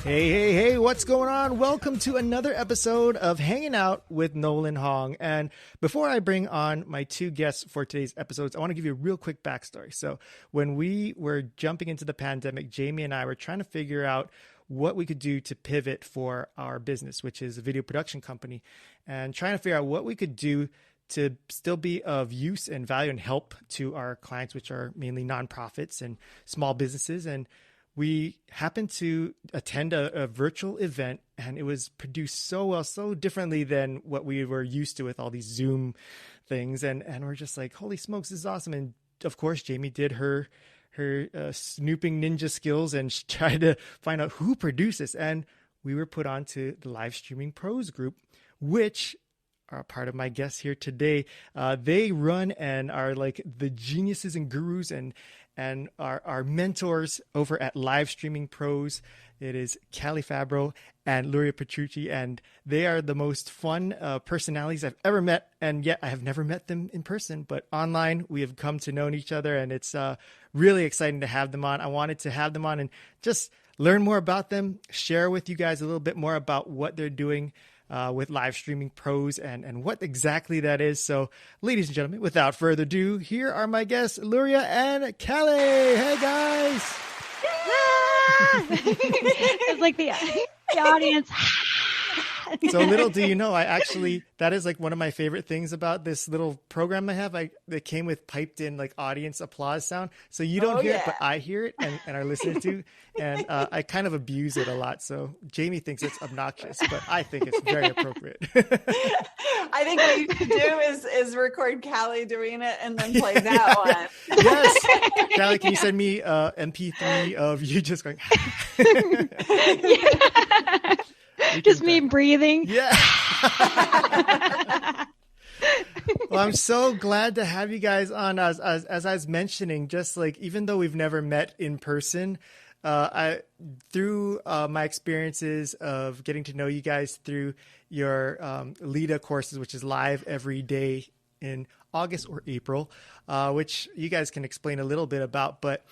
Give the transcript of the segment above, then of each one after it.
Hey, what's going on? Welcome to another episode of Hanging Out with Nolan Hong. And before I bring on my two guests for today's episodes, I want to give you a real quick backstory. So when we were jumping into the pandemic, Jamie and I were trying to figure out what we could do to pivot for our business, which is a video production company, and trying to figure out what we could do to still be of use and value and help to our clients, which are mainly nonprofits and small businesses. And we happened to attend a virtual event, and it was produced so well, so differently than what we were used to with all these Zoom things. And we're just like, holy smokes, this is awesome. And of course, Jamie did her snooping ninja skills and tried to find out who produced this. And we were put onto the Live Streaming Pros group, which are part of my guests here today. They run and are like the geniuses and gurus and our mentors over at Live Streaming Pros. It is Callie Fabbro and Luria Petrucci, and they are the most fun personalities I've ever met, and yet I have never met them in person, but online we have come to know each other, and it's really exciting to have them on. I wanted to have them on and just learn more about them, share with you guys a little bit more about what they're doing with Live Streaming Pros and what exactly that is. So, ladies and gentlemen, without further ado, here are my guests, Luria and Kali. Hey, guys. It's like the audience. So little do you know, that is like one of my favorite things about this little program I have. That came with piped in like audience applause sound. So you don't hear it, but I hear it and are listening to. And I kind of abuse it a lot. So Jamie thinks it's obnoxious, but I think it's very appropriate. I think what you should do is record Callie doing it and then play that one. Yes. Callie, can you send me MP3 of you just going? Yeah. Just me breathing. Yeah. Well, I'm so glad to have you guys on. As I was mentioning, just like, even though we've never met in person, through my experiences of getting to know you guys through your LIDA courses, which is live every day in August or April, which you guys can explain a little bit about, but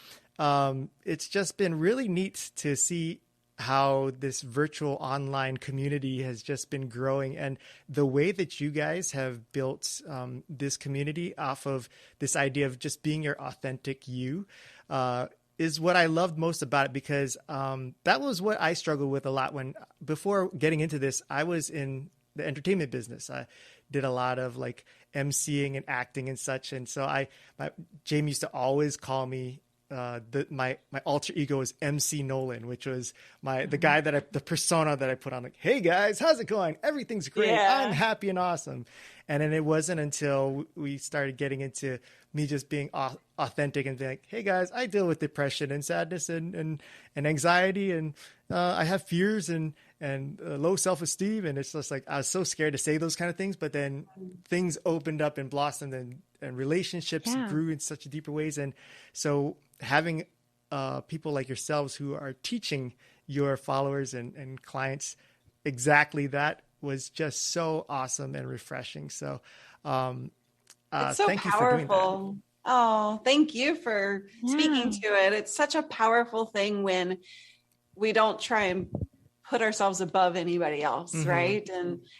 it's just been really neat to see how this virtual online community has just been growing, and the way that you guys have built this community off of this idea of just being your authentic you is what I loved most about it, because that was what I struggled with a lot before getting into this. I was in the entertainment business. I did a lot of like emceeing and acting and such. And so Jamie used to always call me my alter ego is MC Nolan, which was the guy the persona that I put on, like, hey guys, how's it going? Everything's great. Yeah. I'm happy and awesome. And then it wasn't until we started getting into me just being authentic and being like, hey guys, I deal with depression and sadness and anxiety, and I have fears and low self-esteem. And it's just like, I was so scared to say those kind of things, but then things opened up and blossomed, and relationships grew in such deeper ways. And so having people like yourselves who are teaching your followers and clients exactly that was just so awesome and refreshing. So it's so thank powerful. You for doing that. Oh, thank you for speaking to it. It's such a powerful thing when we don't try and put ourselves above anybody else, mm-hmm. right?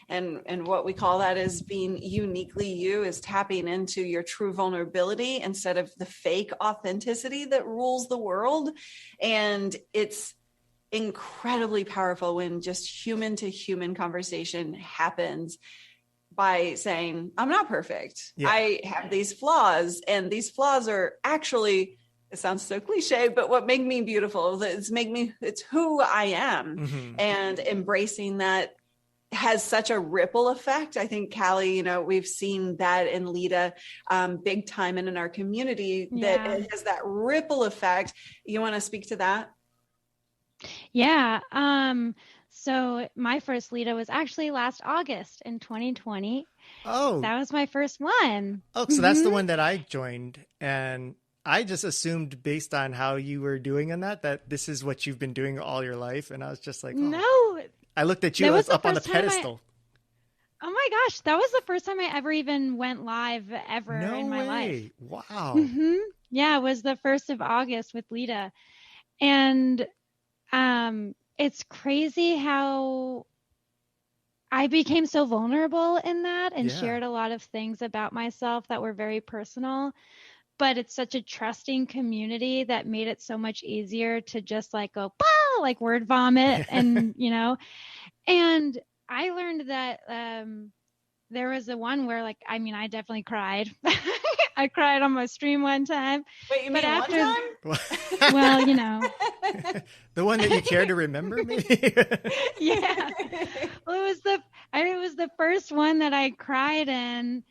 And what we call that is being uniquely you, is tapping into your true vulnerability instead of the fake authenticity that rules the world. And it's incredibly powerful when just human to human conversation happens by saying, I'm not perfect. Yeah. I have these flaws, and these flaws are actually, it sounds so cliche, but what make me beautiful, it's who I am. Mm-hmm. And embracing that has such a ripple effect. I think, Callie, we've seen that in LIDA big time and in our community, that it has that ripple effect. You want to speak to that? Yeah. So my first LIDA was actually last August in 2020. Oh, that was my first one. Oh, so that's the one that I joined, and I just assumed based on how you were doing in that this is what you've been doing all your life. And I was just like, oh. No, I looked at you up on the pedestal. Oh my gosh. That was the first time I ever even went live in my life. Wow. Mm-hmm. Yeah. It was the 1st of August with LIDA. And, it's crazy how I became so vulnerable in that and shared a lot of things about myself that were very personal. But it's such a trusting community that made it so much easier to just like go, bah! Like word vomit and, and I learned that there was the one where like, I mean, I definitely cried. I cried on my stream one time. Wait, you mean after, one time? Well, the one that you care to remember, maybe? Yeah. Well, it was the first one that I cried in,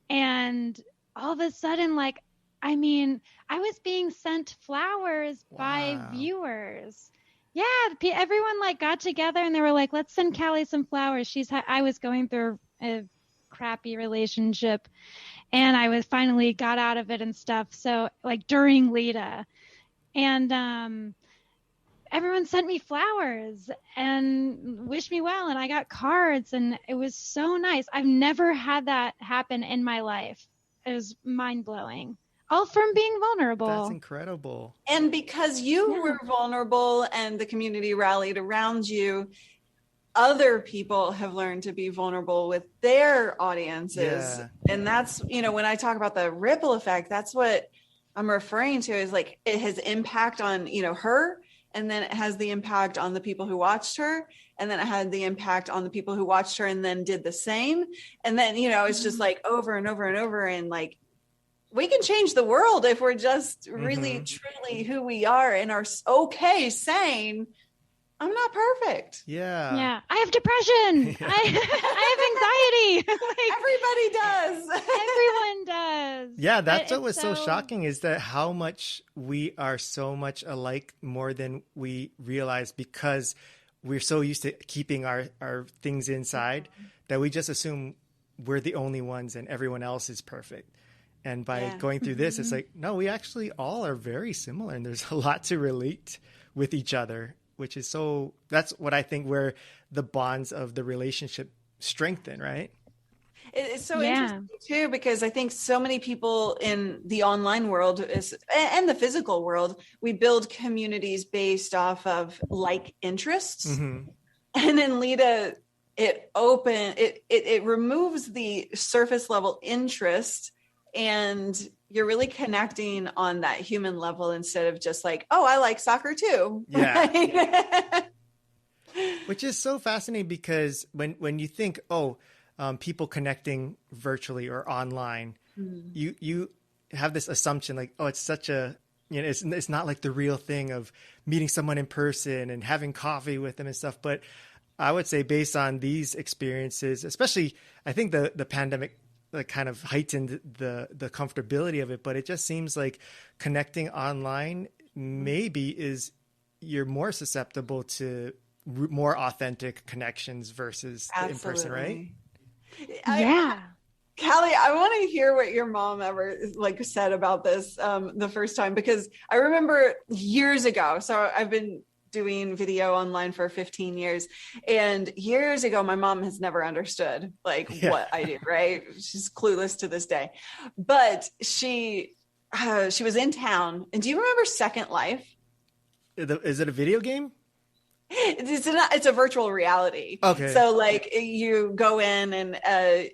and all of a sudden, like, I mean, I was being sent flowers by viewers. Yeah, everyone like got together and they were like, "Let's send Callie some flowers." I was going through a crappy relationship, and I was finally got out of it and stuff. So like during Lita, and everyone sent me flowers and wished me well, and I got cards, and it was so nice. I've never had that happen in my life. It was mind-blowing. All from being vulnerable. That's incredible. And because you were vulnerable and the community rallied around you, other people have learned to be vulnerable with their audiences. Yeah. And that's, when I talk about the ripple effect, that's what I'm referring to, is like it has impact on, her, and then it has the impact on the people who watched her, and then it had the impact on the people who watched her and then did the same. And then, it's just like over and over and over, and like, we can change the world if we're just really, truly who we are and are okay saying, I'm not perfect. Yeah. Yeah. I have depression. I have anxiety. Everybody does. Everyone does. Yeah. That's what was so shocking, is that how much we are so much alike more than we realize, because we're so used to keeping our things inside that we just assume we're the only ones and everyone else is perfect. And by going through this, it's like, no, we actually all are very similar, and there's a lot to relate with each other, which is that's what I think where the bonds of the relationship strengthen, right? It's so interesting too, because I think so many people in the online world and the physical world, we build communities based off of like interests. And in Lita, it removes the surface level interest, and you're really connecting on that human level instead of just like, oh, I like soccer too. Yeah. Right? Which is so fascinating, because when you think, people connecting virtually or online, you have this assumption like, oh, it's such a, it's not like the real thing of meeting someone in person and having coffee with them and stuff. But I would say, based on these experiences, especially, I think the pandemic like kind of heightened the comfortability of it, but it just seems like connecting online maybe you're more susceptible to more authentic connections versus the in-person, right? Yeah. Callie, I want to hear what your mom ever said about this the first time, because I remember years ago. So I've been doing video online for 15 years, and years ago, my mom has never understood what I do, right? She's clueless to this day, but she was in town. And do you remember Second Life? Is it a video game? It's a virtual reality. Okay. So you go in, and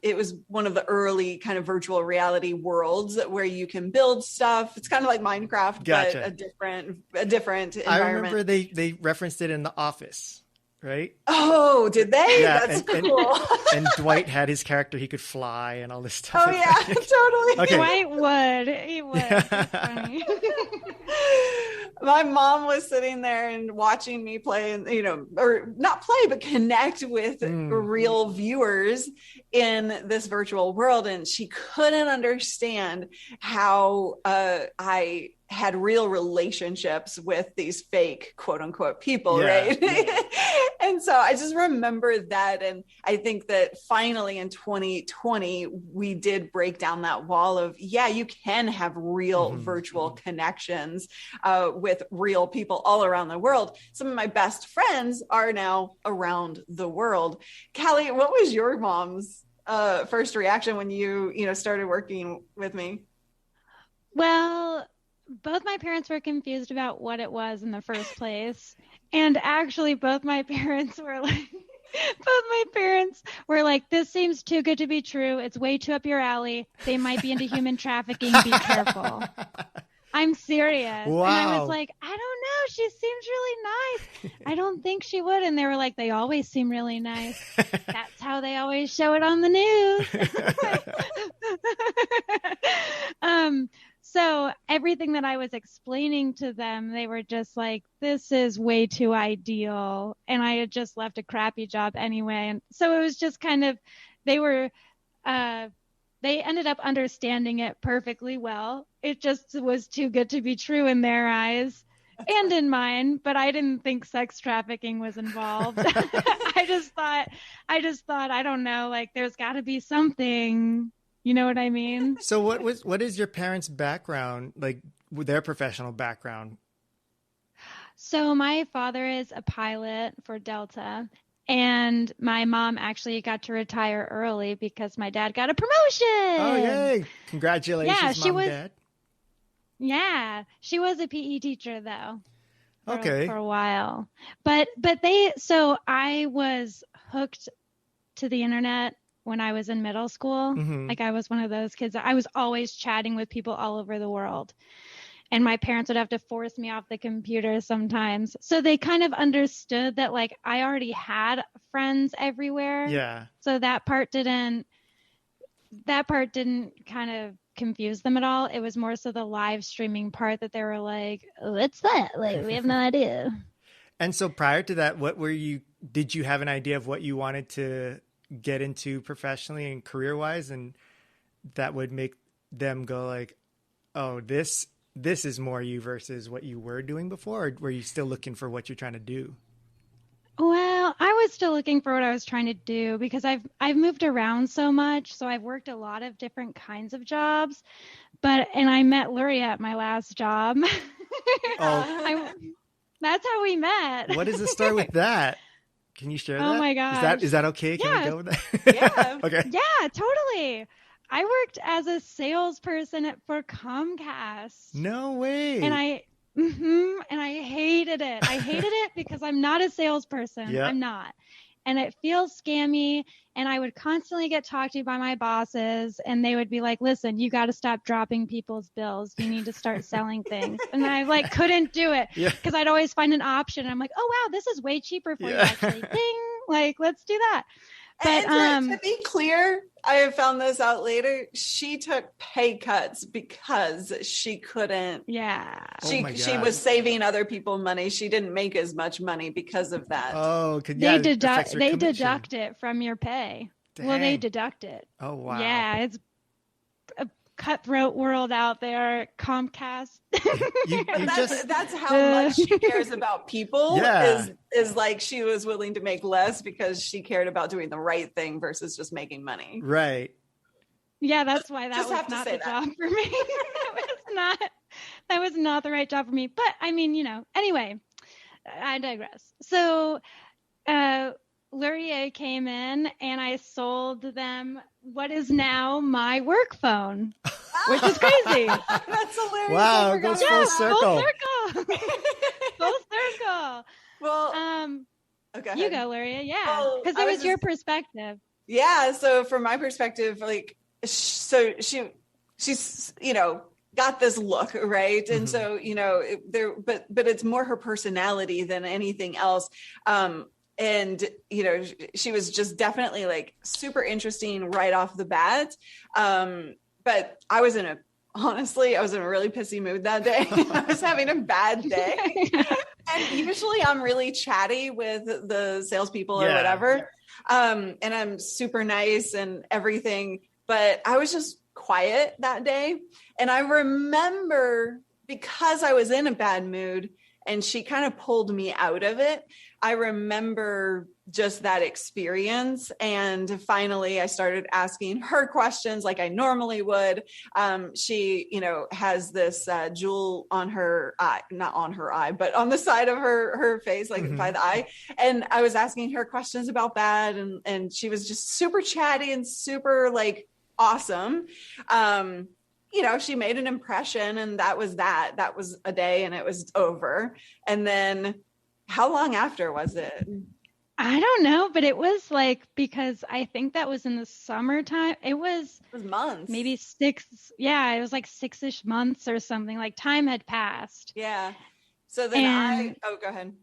it was one of the early kind of virtual reality worlds where you can build stuff. It's kind of like Minecraft, Gotcha. But a different environment. I remember they referenced it in The Office, right? Oh, did they? Yeah, That's cool. And Dwight had his character; he could fly and all this stuff. Oh yeah, totally. Okay. Dwight would. He would. That's funny. My mom was sitting there and watching me play, and or not play, but connect with real viewers in this virtual world, and she couldn't understand how I had real relationships with these fake quote unquote people, right? And so I just remember that, and I think that finally in 2020 we did break down that wall of you can have real virtual connections with real people all around the world. Some of my best friends are now around the world. Callie, what was your mom's first reaction when you started working with me? Well, both my parents were confused about what it was in the first place. And actually both my parents were like, this seems too good to be true. It's way too up your alley. They might be into human trafficking. Be careful. I'm serious. Wow. And I was like, I don't know. She seems really nice. I don't think she would. And they were like, they always seem really nice. That's how they always show it on the news. So everything that I was explaining to them, they were just like, this is way too ideal. And I had just left a crappy job anyway. And so it was just kind of, they ended up understanding it perfectly well. It just was too good to be true in their eyes and in mine, but I didn't think sex trafficking was involved. I just thought, I don't know, like there's got to be something, you know what I mean? So what is your parents' background, like their professional background? So my father is a pilot for Delta. And my mom actually got to retire early because my dad got a promotion. Oh, yay. Congratulations, yeah, Mom and Dad. Yeah, she was a PE teacher, though. For a while. But so I was hooked to the internet when I was in middle school. Mm-hmm. Like I was one of those kids. I was always chatting with people all over the world. And my parents would have to force me off the computer sometimes. So they kind of understood that like I already had friends everywhere. Yeah. So that part didn't kind of confuse them at all. It was more so the live streaming part that they were like, what's that? Like, we have no idea. And so prior to that, did you have an idea of what you wanted to get into professionally and career wise? And that would make them go like, oh, this is more you versus what you were doing before, or were you still looking for what you're trying to do? Well, I was still looking for what I was trying to do because I've moved around so much. So I've worked a lot of different kinds of jobs, and I met Luria at my last job. Oh, that's how we met. What is the story with that? Can you share that? Oh my gosh. Is that okay? Can Yeah. we go with that? Yeah. Okay. Yeah, totally. I worked as a salesperson for Comcast. No way. And I hated it. I hated it because I'm not a salesperson. Yeah. I'm not. And it feels scammy. And I would constantly get talked to by my bosses. And they would be like, listen, you got to stop dropping people's bills. You need to start selling things. And I couldn't do it because I'd always find an option. I'm like, oh, wow, this is way cheaper for you actually. Ding. Let's do that. But to be clear, I have found this out later. She took pay cuts because she couldn't. Yeah. She was saving other people money. She didn't make as much money because of that. Oh, they deduct it from your pay. Dang. Well, they deduct it. Oh, wow. Yeah, it's a cutthroat world out there. Comcast. That's how much she cares about people. Yeah. Is like she was willing to make less because she cared about doing the right thing versus just making money. Right. Yeah, that's why that Just was have to not say the job for me. That was not the right job for me. But I mean, anyway, I digress. So Luria came in and I sold them what is now my work phone, which is crazy. That's hilarious. Wow, it goes full circle. Full circle. Well, okay. You go, Luria. Yeah, because it was your perspective. Yeah. So from my perspective, so she's got this look, right? And so but it's more her personality than anything else. And she was just definitely super interesting right off the bat. But I was in a really pissy mood that day. I was having a bad day. And usually I'm really chatty with the salespeople or whatever. And I'm super nice and everything, but I was just quiet that day. And I remember, because I was in a bad mood and she kind of pulled me out of it, I remember just that experience. And finally I started asking her questions like I normally would. She, has this jewel on her eye, not on her eye, but on the side of her face, by the eye. And I was asking her questions about that. And she was just super chatty and super awesome. she made an impression, and that was a day, and it was over. And then how long after was it? I don't know, but it was like, because I think that was in the summertime. It was months. Maybe 6. Yeah, it was like 6-ish months or something. Like, time had passed. Yeah. So then go ahead.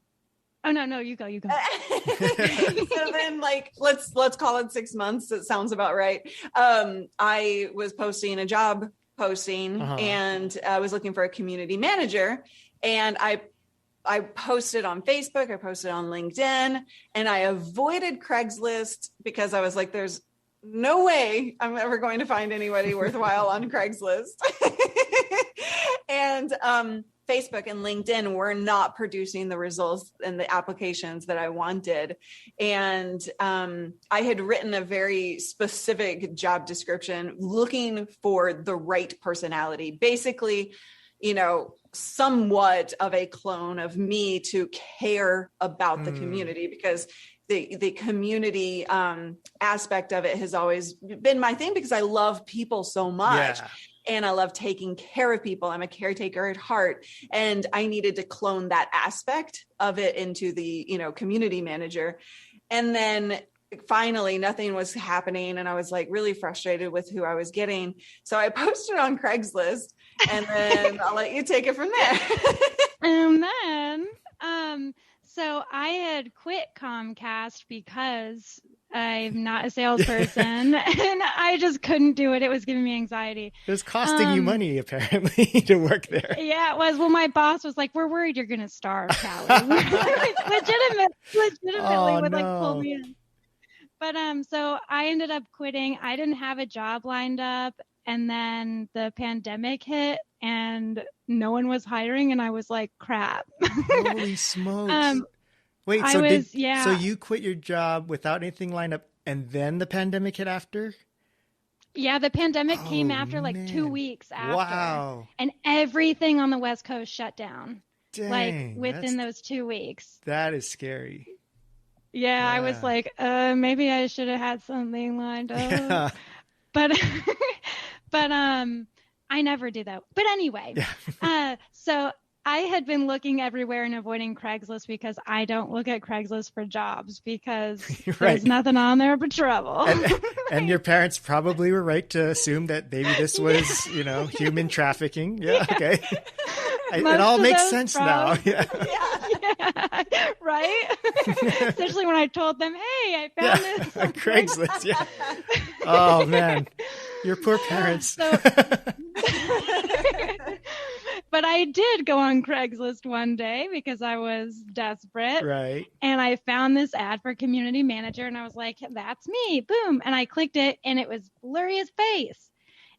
Oh, no, you go. So then, like, let's call it 6 months. That sounds about right. I was posting a job posting, and I was looking for a community manager, and I posted on Facebook, I posted on LinkedIn, and I avoided Craigslist because I was like, there's no way I'm ever going to find anybody worthwhile on Craigslist. And Facebook and LinkedIn were not producing the results and the applications that I wanted. And I had written a very specific job description looking for the right personality, basically, somewhat of a clone of me to care about the community, because the community aspect of it has always been my thing, because I love people so much. Yeah. And I love taking care of people. I'm a caretaker at heart. And I needed to clone that aspect of it into the, community manager. And then finally nothing was happening. And I was like really frustrated with who I was getting. So I posted on Craigslist, and then I'll let you take it from there. And then, so I had quit Comcast because I'm not a salesperson, and I just couldn't do it. It was giving me anxiety. It was costing you money, apparently, to work there. Yeah, it was. Well, my boss was like, "We're worried you're going to starve, Callie." legitimately would pull me in. But so I ended up quitting. I didn't have a job lined up, and then the pandemic hit, and no one was hiring, and I was like, "Crap!" Holy smokes! Wait, so you quit your job without anything lined up, and then the pandemic hit after? Yeah, the pandemic came after, like 2 weeks after. Wow. And everything on the West Coast shut down. Dang, like within those 2 weeks. That is scary. Yeah, I was like, maybe I should have had something lined up. Yeah. But I never do that. But anyway, so I had been looking everywhere and avoiding Craigslist because I don't look at Craigslist for jobs, because there's nothing on there but trouble. And your parents probably were right to assume that maybe this was, human trafficking. Yeah. Okay. It all makes sense now. Yeah. Right? Especially when I told them, hey, I found this on Craigslist. Yeah. Oh, man. Your poor parents. But I did go on Craigslist one day because I was desperate. Right. And I found this ad for community manager, and I was like, that's me. Boom. And I clicked it, and it was Luria's face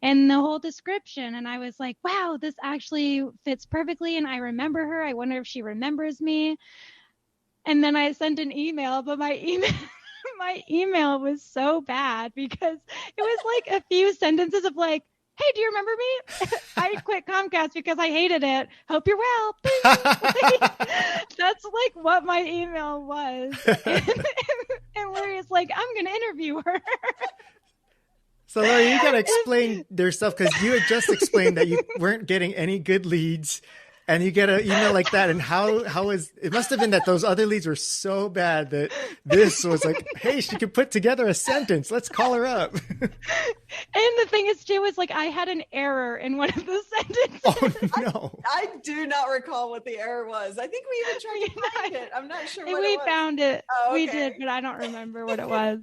and the whole description. And I was like, wow, this actually fits perfectly. And I remember her. I wonder if she remembers me. And then I sent an email, but my email was so bad because it was like a few sentences of like, hey, do you remember me? I quit Comcast because I hated it. Hope you're well. That's like what my email was. And Luria's like, I'm going to interview her. So, Luria, you got to explain their stuff, because you had just explained that you weren't getting any good leads, and you get an email like that. And how is it? Must have been that those other leads were so bad that this was like, hey, she could put together a sentence. Let's call her up. And the thing is, too, is like I had an error in one of the sentences. Oh, no. I do not recall what the error was. I think we even tried to find it. I'm not sure what it was. We found it. Oh, okay. We did, but I don't remember what it was.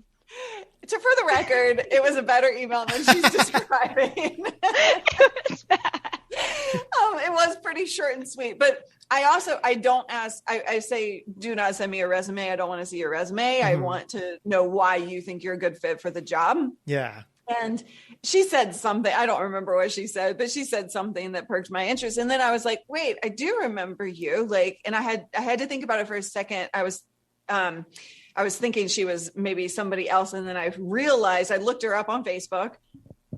So for the record, it was a better email than she's describing. It was bad. It was pretty short and sweet, but I say, do not send me a resume. I don't want to see your resume. I want to know why you think you're a good fit for the job. Yeah. And she said something, I don't remember what she said, but she said something that perked my interest. And then I was like, wait, I do remember you. And I had to think about it for a second. I was thinking she was maybe somebody else. And then I realized I looked her up on Facebook,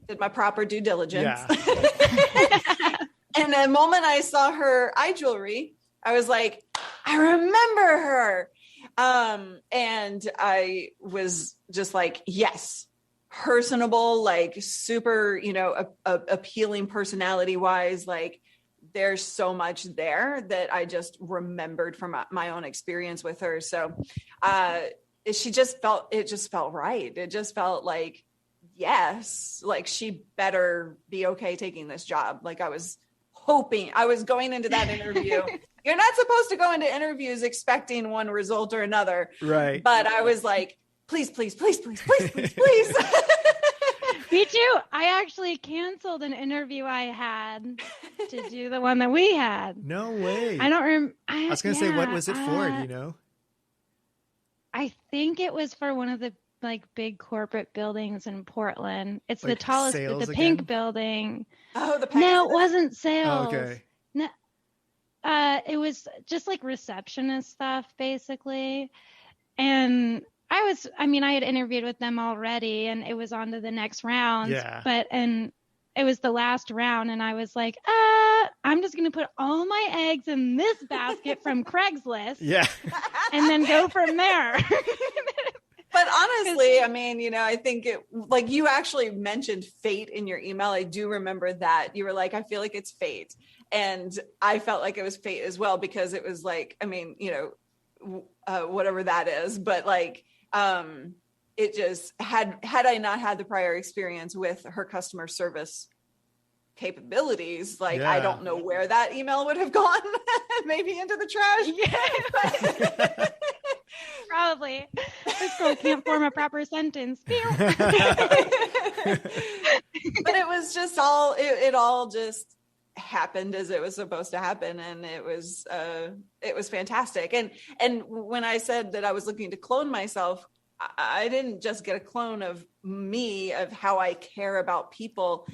did my proper due diligence. Yeah. And the moment I saw her eye jewelry, I was like, I remember her. And I was just like, yes, personable, like super, appealing personality wise. Like there's so much there that I just remembered from my own experience with her. So it just felt right. It just felt like, yes, like she better be okay taking this job. Like I was going into that interview. You're not supposed to go into interviews expecting one result or another. Right. But I was like, please, please, please, please, please, please, please. Me too. I actually canceled an interview I had to do the one that we had. No way. I don't remember. I was going to say, what was it for? Do you know? I think it was for one of the like big corporate buildings in Portland. It's like the tallest, the pink building. Oh, the No, it wasn't sales. Oh, okay. No, it was just like receptionist stuff, basically. And I had interviewed with them already, and it was on to the next round. Yeah. And it was the last round, and I was like, I'm just going to put all my eggs in this basket from Craigslist. Yeah. And then go from there. But honestly, I think it, like you actually mentioned fate in your email. I do remember that you were like, I feel like it's fate. And I felt like it was fate as well, because it was like, whatever that is, but like, it just had I not had the prior experience with her customer service capabilities, like I don't know where that email would have gone. Maybe into the trash. Yeah. Probably. This girl can't form a proper sentence. But it was just all, it all just happened as it was supposed to happen. And it was fantastic. And when I said that I was looking to clone myself, I didn't just get a clone of me, of how I care about people.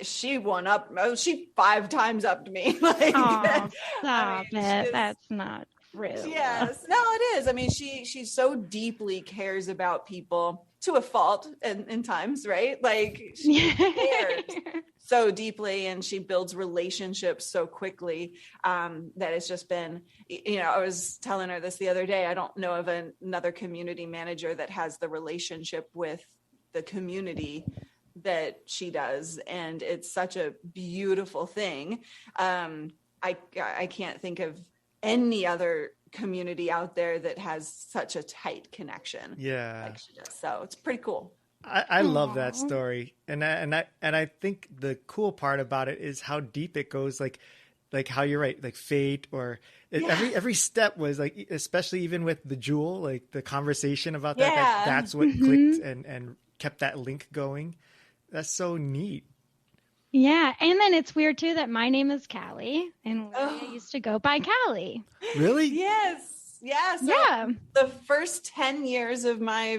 She 5 times up to me. Like, stop it. That's not true. Yes. No, it is. She so deeply cares about people, to a fault in times, right? Like she cares so deeply, and she builds relationships so quickly, that it's just been, I was telling her this the other day. I don't know of another community manager that has the relationship with the community that she does. And it's such a beautiful thing. I can't think of any other community out there that has such a tight connection. Yeah. Like she does. So it's pretty cool. I love that story. And I think the cool part about it is how deep it goes. Like how you're right, like fate, or every step was like, especially even with the jewel, like the conversation about that's what clicked and kept that link going. That's so neat. Yeah. And then it's weird too that my name is Callie, and Luria used to go by Callie. Really? Yes. Yeah. So the first 10 years of my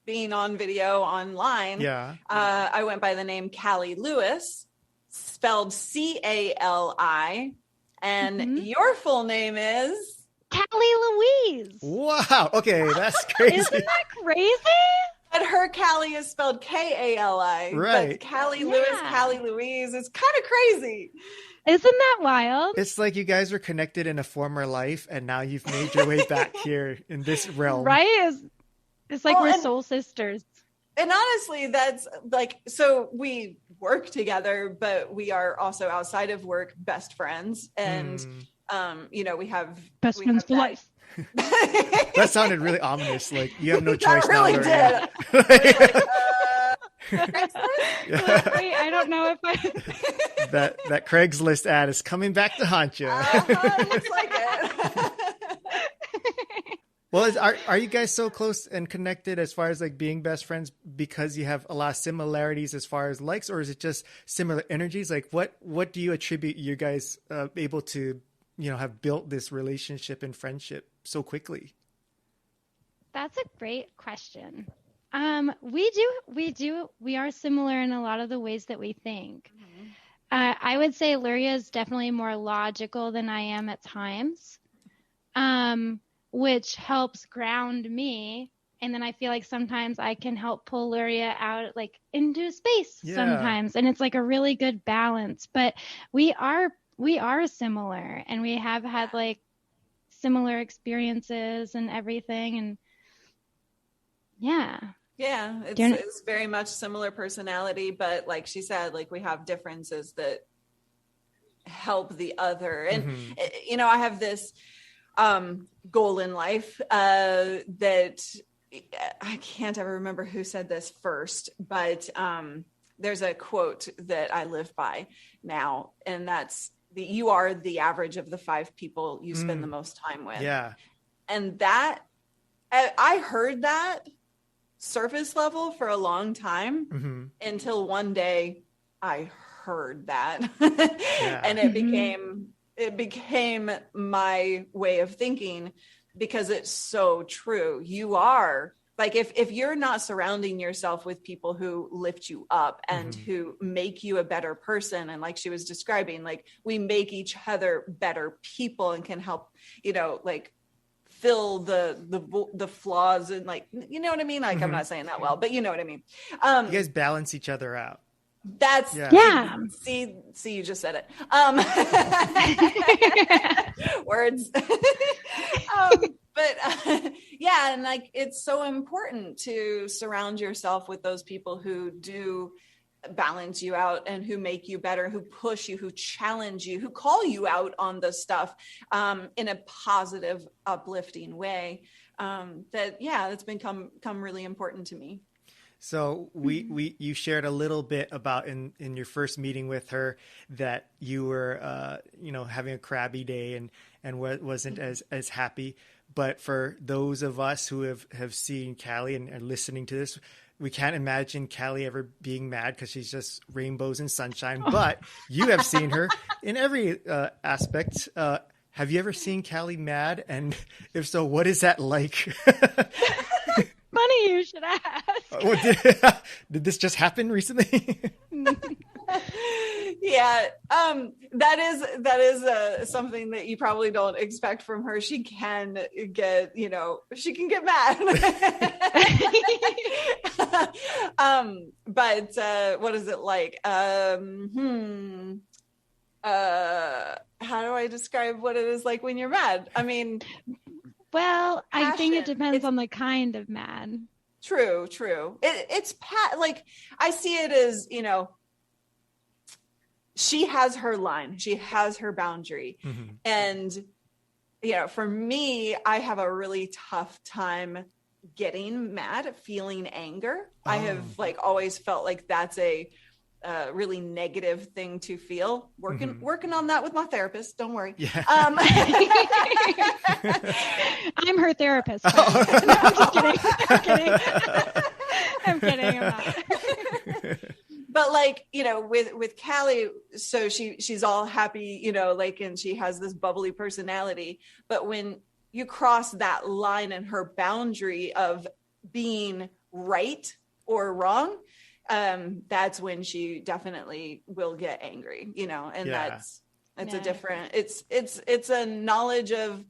being on video online, I went by the name Callie Lewis, spelled Cali, and your full name is Callie Louise. Wow. Okay, that's crazy. Isn't that crazy? But her Callie is spelled Kali. Right. But Callie Lewis, Callie Louise, it's kind of crazy. Isn't that wild? It's like you guys were connected in a former life, and now you've made your way back here in this realm. Right? It's like we're soul sisters. And honestly, that's like, so we work together, but we are also outside of work best friends. And, we have best friends for life. That sounded really ominous. Like you have no choice that really now. Wait, I don't know if that Craigslist ad is coming back to haunt you. It looks like it. Well, are you guys so close and connected as far as like being best friends because you have a lot of similarities as far as likes, or is it just similar energies? Like what do you attribute you guys able to, have built this relationship and friendship so quickly? That's a great question. We are similar in a lot of the ways that we think. I would say Luria is definitely more logical than I am at times. Which helps ground me. And then I feel like sometimes I can help pull Luria out like into space sometimes. And it's like a really good balance, but we are similar, and we have had like similar experiences and everything. And Yeah, it's very much similar personality, but like she said, like we have differences that help the other. And you know, I have this goal in life that I can't ever remember who said this first, but there's a quote that I live by now, and that's you are the average of the 5 people you spend the most time with. Yeah. And that I heard that surface level for a long time until one day I heard that and it became my way of thinking, because it's so true. You are like, if you're not surrounding yourself with people who lift you up and who make you a better person, and like she was describing, like we make each other better people and can help, you know, like fill the flaws, and like, you know what I mean? Like I'm not saying that well, but you know what I mean. You guys balance each other out. That's see, you just said it. Words. But yeah, and like it's so important to surround yourself with those people who do balance you out and who make you better, who push you, who challenge you, who call you out on the stuff in a positive, uplifting way. That's become really important to me. So you shared a little bit about in your first meeting with her that you were having a crabby day and wasn't as happy. But for those of us who have seen Callie and are listening to this, we can't imagine Callie ever being mad because she's just rainbows and sunshine. But you have seen her in every aspect. Have you ever seen Callie mad? And if so, what is that like? Funny you should ask. Did this just happen recently? Yeah, that is something that you probably don't expect from her. She can get mad. But what is it like? How do I describe what it is like when you're mad? I mean, well, I think it depends on the kind of mad. True. It's like I see it as, she has her line, she has her boundary. And, for me, I have a really tough time getting mad, feeling anger. I have always felt like that's a really negative thing to feel. Working on that with my therapist. Don't worry. Yeah. I'm her therapist. No, I'm just kidding. I'm kidding about it. But with Callie, so she's all happy, and she has this bubbly personality. But when you cross that line and her boundary of being right or wrong, that's when she definitely will get angry, and that's a different, it's a knowledge of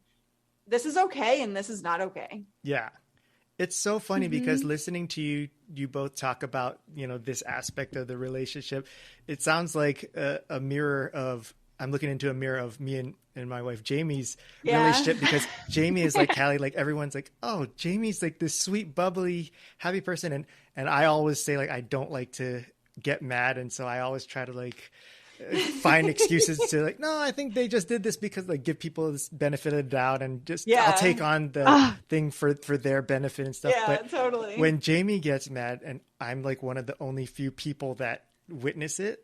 this is okay and this is not okay. Yeah. It's so funny because listening to you both talk about, this aspect of the relationship, it sounds like a mirror of, I'm looking into a mirror of me and my wife Jamie's relationship, because Jamie is like Callie, like everyone's like, oh, Jamie's like this sweet, bubbly, happy person. And I always say like, I don't like to get mad. And so I always try to find excuses to no, I think they just did this because give people this benefit of the doubt and just I'll take on the thing for their benefit and stuff. Yeah, but totally. When Jamie gets mad, and I'm one of the only few people that witness it,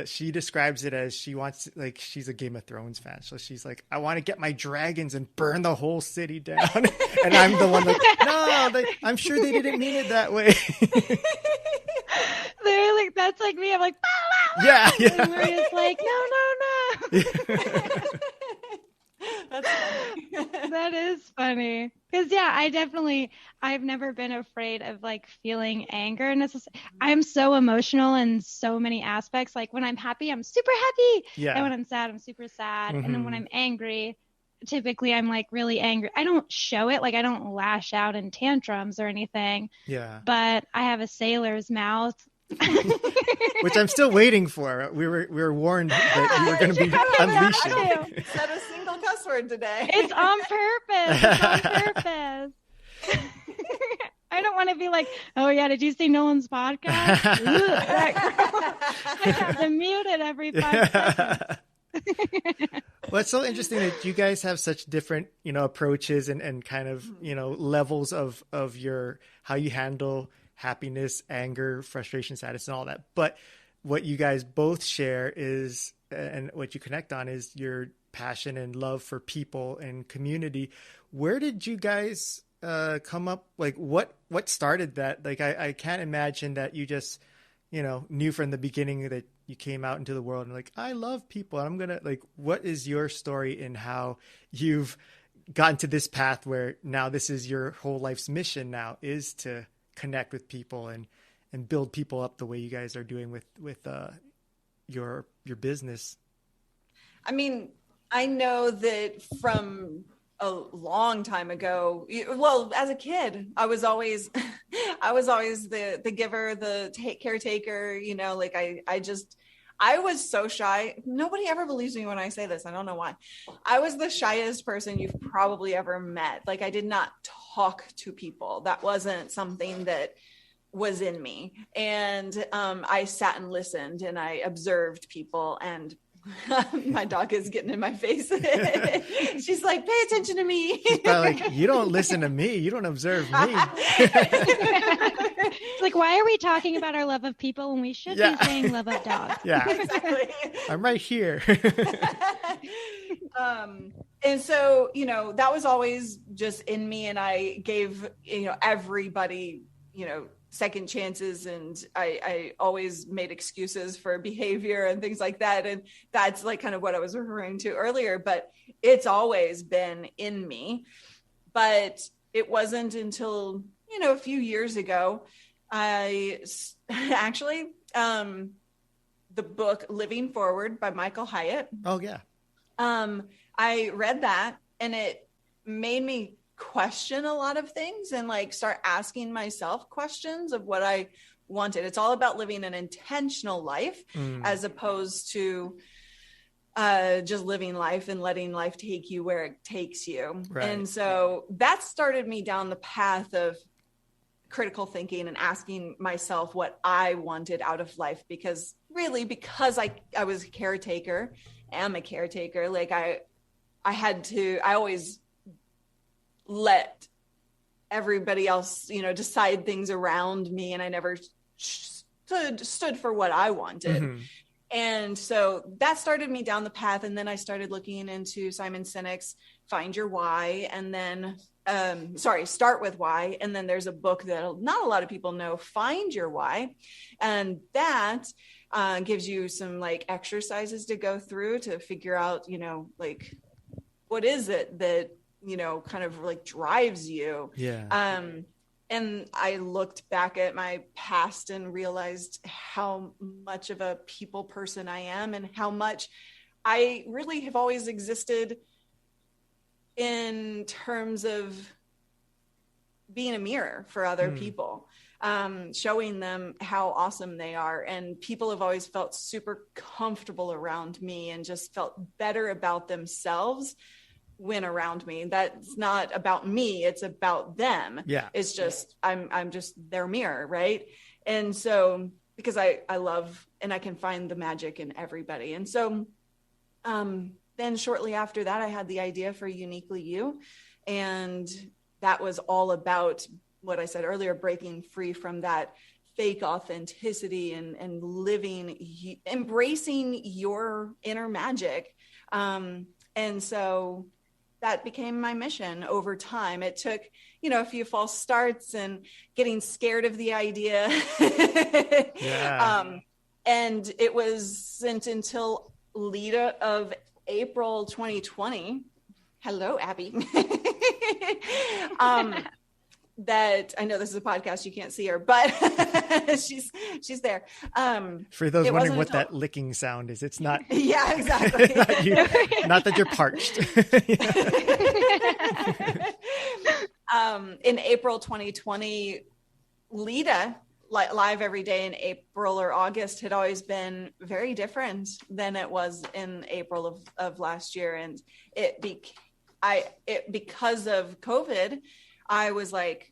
she describes it as she wants, she's a Game of Thrones fan. So she's like, I want to get my dragons and burn the whole city down. And I'm the one no, I'm sure they didn't mean it that way. They're like, that's like me. I'm like, yeah. And Maria's like, no. That's funny. That is funny. Because I've never been afraid of feeling anger. And I'm so emotional in so many aspects. Like when I'm happy, I'm super happy. Yeah. And when I'm sad, I'm super sad. And then when I'm angry, typically I'm really angry. I don't show it. I don't lash out in tantrums or anything. Yeah. But I have a sailor's mouth. Which I'm still waiting for. We were warned that you were going to be unleashing. I don't said a single cuss word today. It's on purpose. I I don't want to be like, oh yeah, did you see Nolan's podcast? That girl. I have to mute it every 5 seconds. Well, it's so interesting that you guys have such different, approaches and kind of, levels of your, how you handle happiness, anger, frustration, sadness, and all that. But what you guys both share is, and what you connect on, is your passion and love for people and community. Where did you guys come up? Like, what started that? Like, I can't imagine that you just, knew from the beginning that you came out into the world and like, I love people. I'm going to like, what is your story in how you've gotten to this path where now this is your whole life's mission now, is to connect with people and build people up the way you guys are doing with your business? I mean, I know that from a long time ago, well, as a kid, I was always the giver, the caretaker, like I was so shy. Nobody ever believes me when I say this. I don't know why. I was the shyest person you've probably ever met. Like, I did not talk to people. That wasn't something that was in me. And I sat and listened and I observed people, and my dog is getting in my face. She's like, pay attention to me. She's like, you don't listen to me. You don't observe me. It's like, why are we talking about our love of people when we should be saying love of dogs? Yeah, exactly. I'm right here. And so, that was always just in me. And I gave, everybody, second chances, and I always made excuses for behavior and things like that. And that's like kind of what I was referring to earlier, but it's always been in me. But it wasn't until, a few years ago, I actually, the book Living Forward by Michael Hyatt. Oh yeah. I read that and it made me question a lot of things and like start asking myself questions of what I wanted. It's all about living an intentional life as opposed to just living life and letting life take you where it takes you. Right. And so that started me down the path of critical thinking and asking myself what I wanted out of life, because I was a caretaker, am a caretaker. Like I always let everybody else, decide things around me. And I never stood for what I wanted. Mm-hmm. And so that started me down the path. And then I started looking into Simon Sinek's Find Your Why. And then, Start With Why. And then there's a book that not a lot of people know, Find Your Why. And that gives you some like exercises to go through to figure out, like, what is it that, kind of like drives you. Yeah. And I looked back at my past and realized how much of a people person I am and how much I really have always existed in terms of being a mirror for other people, showing them how awesome they are. And people have always felt super comfortable around me and just felt better about themselves when around me. That's not about me, it's about them. Yeah. It's just, I'm just their mirror. Right. And so, because I love, and I can find the magic in everybody. And so, then shortly after that, I had the idea for YOUniquely You. And that was all about what I said earlier, breaking free from that fake authenticity and living, embracing your inner magic. And so that became my mission over time. It took, a few false starts and getting scared of the idea. Yeah. And it wasn't until Lita of April 2020. Hello, Abby. That I know this is a podcast, you can't see her, but she's there. For those wondering what that licking sound is, it's not. Yeah, exactly. not that you're parched. In April 2020, Lita live every day in April or August had always been very different than it was in April of last year. And because of COVID, I was like,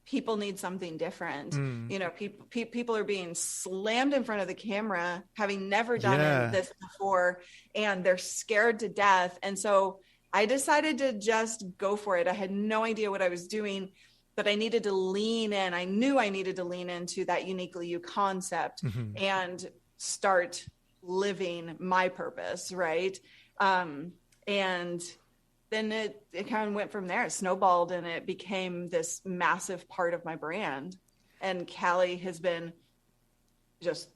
people need something different. You know, people are being slammed in front of the camera, having never done this before, and they're scared to death. And so I decided to just go for it. I had no idea what I was doing, but I needed to lean in. I knew I needed to lean into that uniquely you concept and start living my purpose. Right. And then it kind of went from there. It snowballed and it became this massive part of my brand. And Callie has been just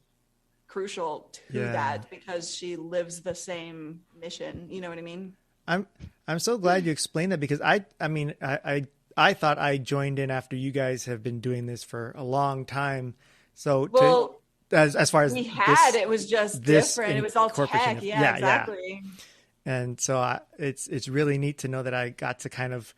crucial to that because she lives the same mission. You know what I mean? I'm so glad you explained that, because I mean, I thought I joined in after you guys have been doing this for a long time. So as far as it was just different. It was all tech. Yeah, exactly. Yeah. And so it's really neat to know that I got to kind of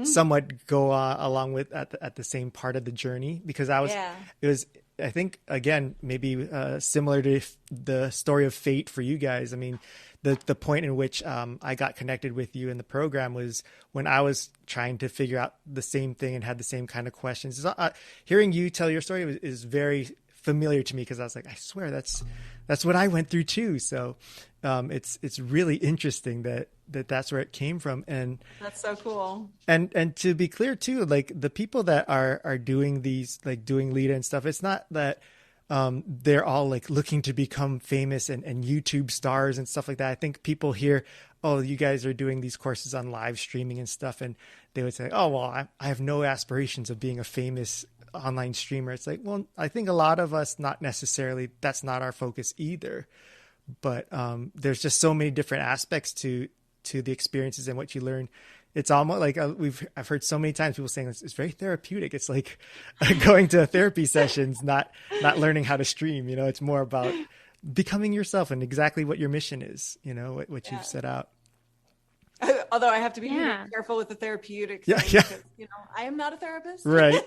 somewhat go along with at the same part of the journey, because it was, I think, again, maybe similar to the story of fate for you guys. I mean, the point in which I got connected with you in the program was when I was trying to figure out the same thing and had the same kind of questions. So, hearing you tell your story is very familiar to me, because I was like, I swear that's what I went through too. So it's really interesting that's where it came from. And that's so cool. And to be clear too, like the people that are doing these, like doing Lita and stuff, it's not that they're all like looking to become famous and YouTube stars and stuff like that. I think people hear, oh, you guys are doing these courses on live streaming and stuff, and they would say, oh, well, I have no aspirations of being a famous online streamer. It's like, well, I think a lot of us, not necessarily, that's not our focus either. But there's just so many different aspects to the experiences and what you learn. It's almost like I've heard so many times people saying it's very therapeutic. It's like going to therapy sessions, not learning how to stream. You know, it's more about becoming yourself and exactly what your mission is. You know, what you've set out. Although I have to be careful with the therapeutic thing, because, you know, I am not a therapist. Right.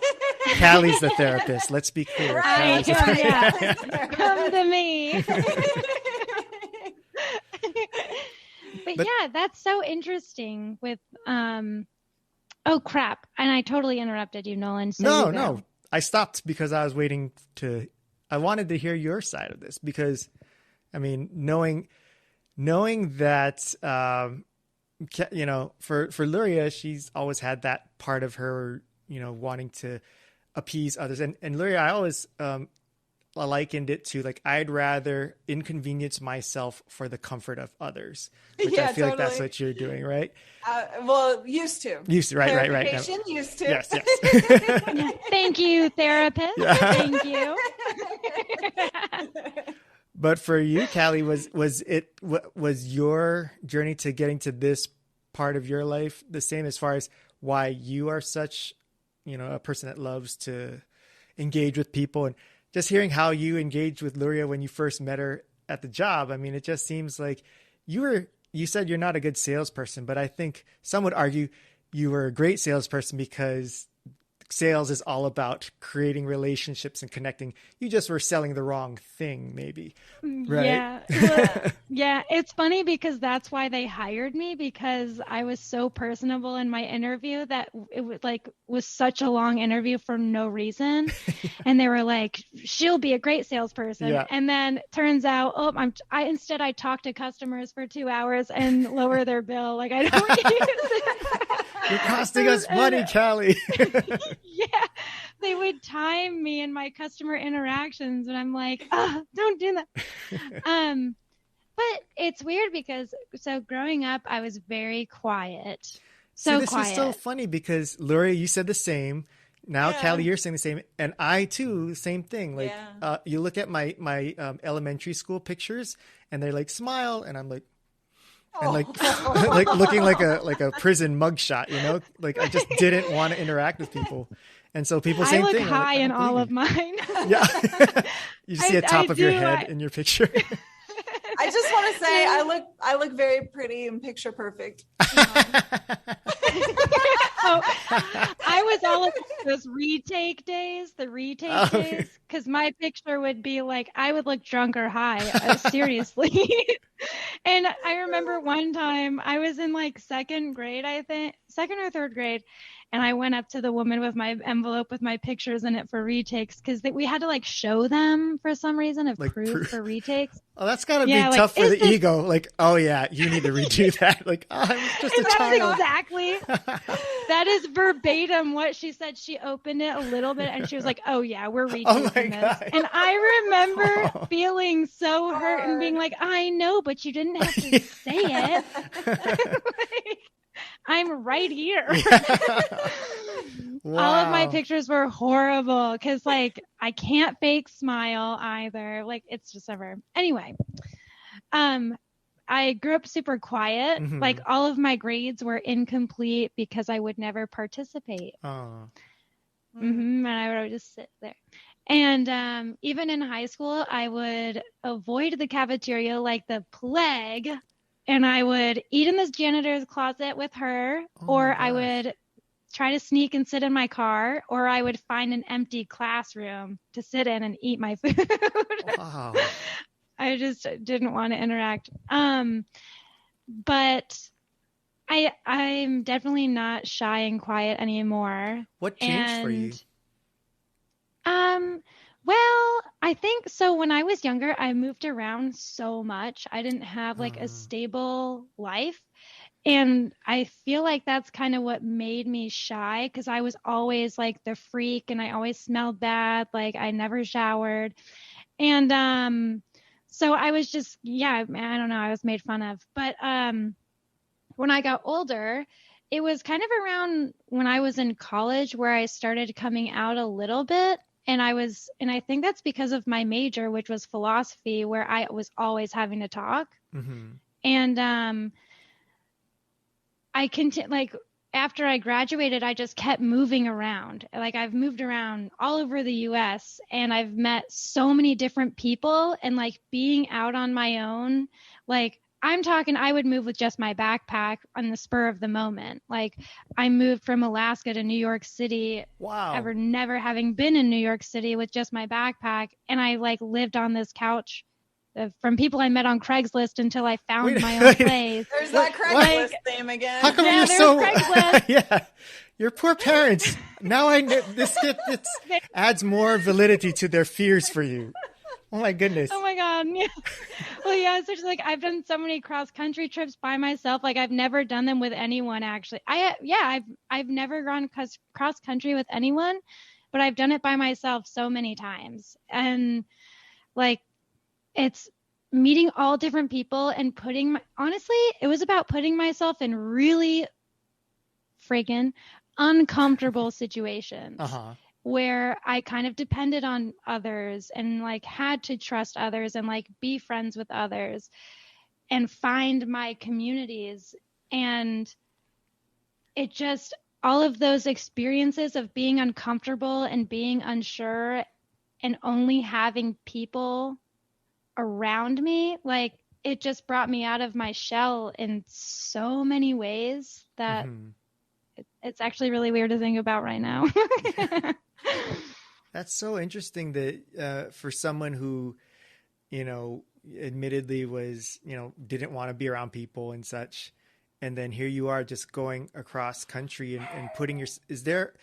Callie's the therapist. Let's be clear. Right. Come to me. But yeah, that's so interesting with, oh crap. And I totally interrupted you, Nolan. So no. I stopped because I was I wanted to hear your side of this, because I mean, knowing that, you know, for Luria, she's always had that part of her, you know, wanting to appease others. And Luria, I always, likened it to like, I'd rather inconvenience myself for the comfort of others, which I feel like that's what you're doing, right? Well, used to, right. Used to. Yes. Thank you, therapist. Yeah. Thank you. But for you, Callie, was your journey to getting to this part of your life the same, as far as why you are such, you know, a person that loves to engage with people? And just hearing how you engaged with Luria when you first met her at the job, I mean, it just seems like you said you're not a good salesperson, but I think some would argue you were a great salesperson, because sales is all about creating relationships and connecting. You just were selling the wrong thing, maybe. Right? Yeah. Well, yeah. It's funny because that's why they hired me, because I was so personable in my interview that it was such a long interview for no reason. And they were like, she'll be a great salesperson. Yeah. And then turns out, I talk to customers for 2 hours and lower their bill. Like, I don't use it. You're costing us money, Callie. Yeah, they would time me in my customer interactions, and I'm like, don't do that. But it's weird because growing up, I was very quiet. This is so funny, because Luria, you said the same. Now, Callie, you're saying the same, and I too, same thing. Like, you look at my elementary school pictures, and they're like, smile, and I'm like. And like looking like a prison mugshot, you know, like I just didn't want to interact with people. And so people, same thing. I look high in all of mine. Yeah. You see the top of your head in your picture. I just want to say I look very pretty and picture perfect. I was all of those retake days, because my picture would be like, I would look drunk or high, seriously. And I remember one time I was in like second or third grade, And I went up to the woman with my envelope with my pictures in it for retakes because we had to like show them for some reason of Like proof for retakes. Oh, that's gotta Yeah, be like, tough for is the this- ego. Like, oh yeah, you need to redo that. Like, oh, I was just a That's child. exactly. That is verbatim what she said. She opened it a little bit and she was like, "Oh yeah, we're retaking this." God. And I remember feeling so hurt and being like, "I know, but you didn't have to say it." Like, I'm right here. Wow. All of my pictures were horrible because like I can't fake smile either. Like it's just ever. Anyway, I grew up super quiet. Mhm. Like all of my grades were incomplete because I would never participate. Oh. And I would just sit there. And even in high school, I would avoid the cafeteria like the plague. And I would eat in this janitor's closet with her, or I would try to sneak and sit in my car, or I would find an empty classroom to sit in and eat my food. Wow. I just didn't want to interact. But I'm definitely not shy and quiet anymore. What changed for you? Well, I think so. When I was younger, I moved around so much. I didn't have like a stable life. And I feel like that's kind of what made me shy because I was always like the freak and I always smelled bad. Like I never showered. And so I was just, I don't know, I was made fun of. But when I got older, it was kind of around when I was in college where I started coming out a little bit. And I think that's because of my major, which was philosophy, where I was always having to talk. Mm-hmm. And like after I graduated, I just kept moving around. Like I've moved around all over the US and I've met so many different people, and like being out on my own, like I'm talking, I would move with just my backpack on the spur of the moment. Like I moved from Alaska to New York City. Wow. Never having been in New York City with just my backpack. And I like lived on this couch from people I met on Craigslist until I found my own place. There's that Craigslist theme again. How come you're so yeah, your poor parents. Now I know this adds more validity to their fears for you. Oh my goodness. Oh my God. Yeah. Well, yeah, it's just like I've done so many cross country trips by myself. Like I've never done them with anyone actually. I've never gone cross country with anyone, but I've done it by myself so many times. And like it's meeting all different people and honestly, it was about putting myself in really friggin' uncomfortable situations. Where I kind of depended on others and like had to trust others and like be friends with others and find my communities. And it just, all of those experiences of being uncomfortable and being unsure and only having people around me, like it just brought me out of my shell in so many ways that it's actually really weird to think about right now. That's so interesting that for someone who, admittedly was, didn't want to be around people and such. And then here you are just going across country and putting is there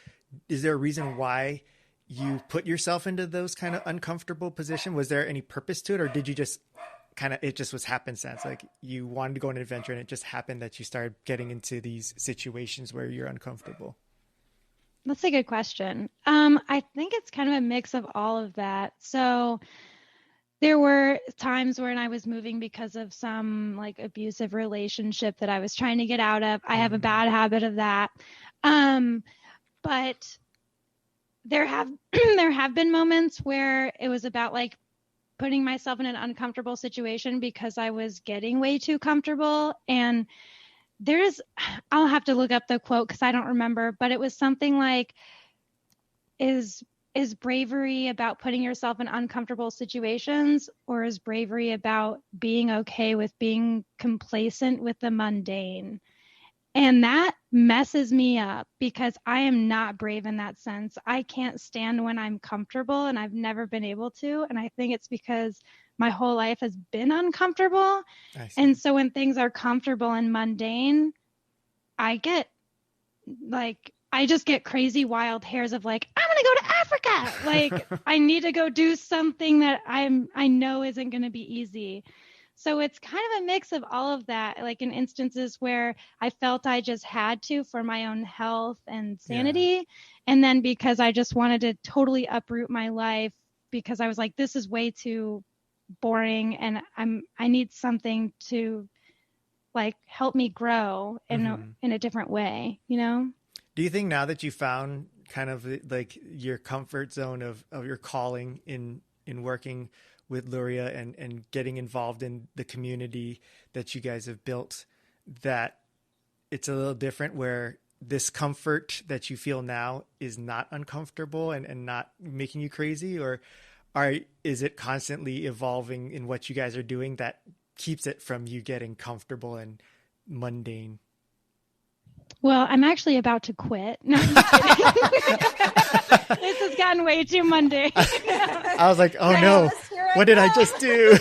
a reason why you put yourself into those kind of uncomfortable position? Was there any purpose to it? Or did you just it just was happenstance? Like you wanted to go on an adventure and it just happened that you started getting into these situations where you're uncomfortable? That's a good question. I think it's kind of a mix of all of that. So there were times when I was moving because of some like abusive relationship that I was trying to get out of. I have a bad habit of that. But there have been moments where it was about like putting myself in an uncomfortable situation because I was getting way too comfortable. And I'll have to look up the quote because I don't remember, but it was something like, is bravery about putting yourself in uncomfortable situations, or is bravery about being okay with being complacent with the mundane? And that messes me up because I am not brave in that sense. I can't stand when I'm comfortable, and I've never been able to. And I think it's because my whole life has been uncomfortable. And so when things are comfortable and mundane, I get like I just get crazy wild hairs of like, I'm going to go to Africa. Like I need to go do something that I know isn't going to be easy. So it's kind of a mix of all of that, like in instances where I felt I just had to for my own health and sanity. Yeah. And then because I just wanted to totally uproot my life because I was like, this is way too boring and I need something to like help me grow in a different way, you know? Do you think now that you found kind of like your comfort zone of your calling in working with Luria and getting involved in the community that you guys have built, that it's a little different where this comfort that you feel now is not uncomfortable and not making you crazy? Or is it constantly evolving in what you guys are doing that keeps it from you getting comfortable and mundane? Well, I'm actually about to quit. No, I'm kidding. This has gotten way too mundane. I was like, oh no, what did I just do?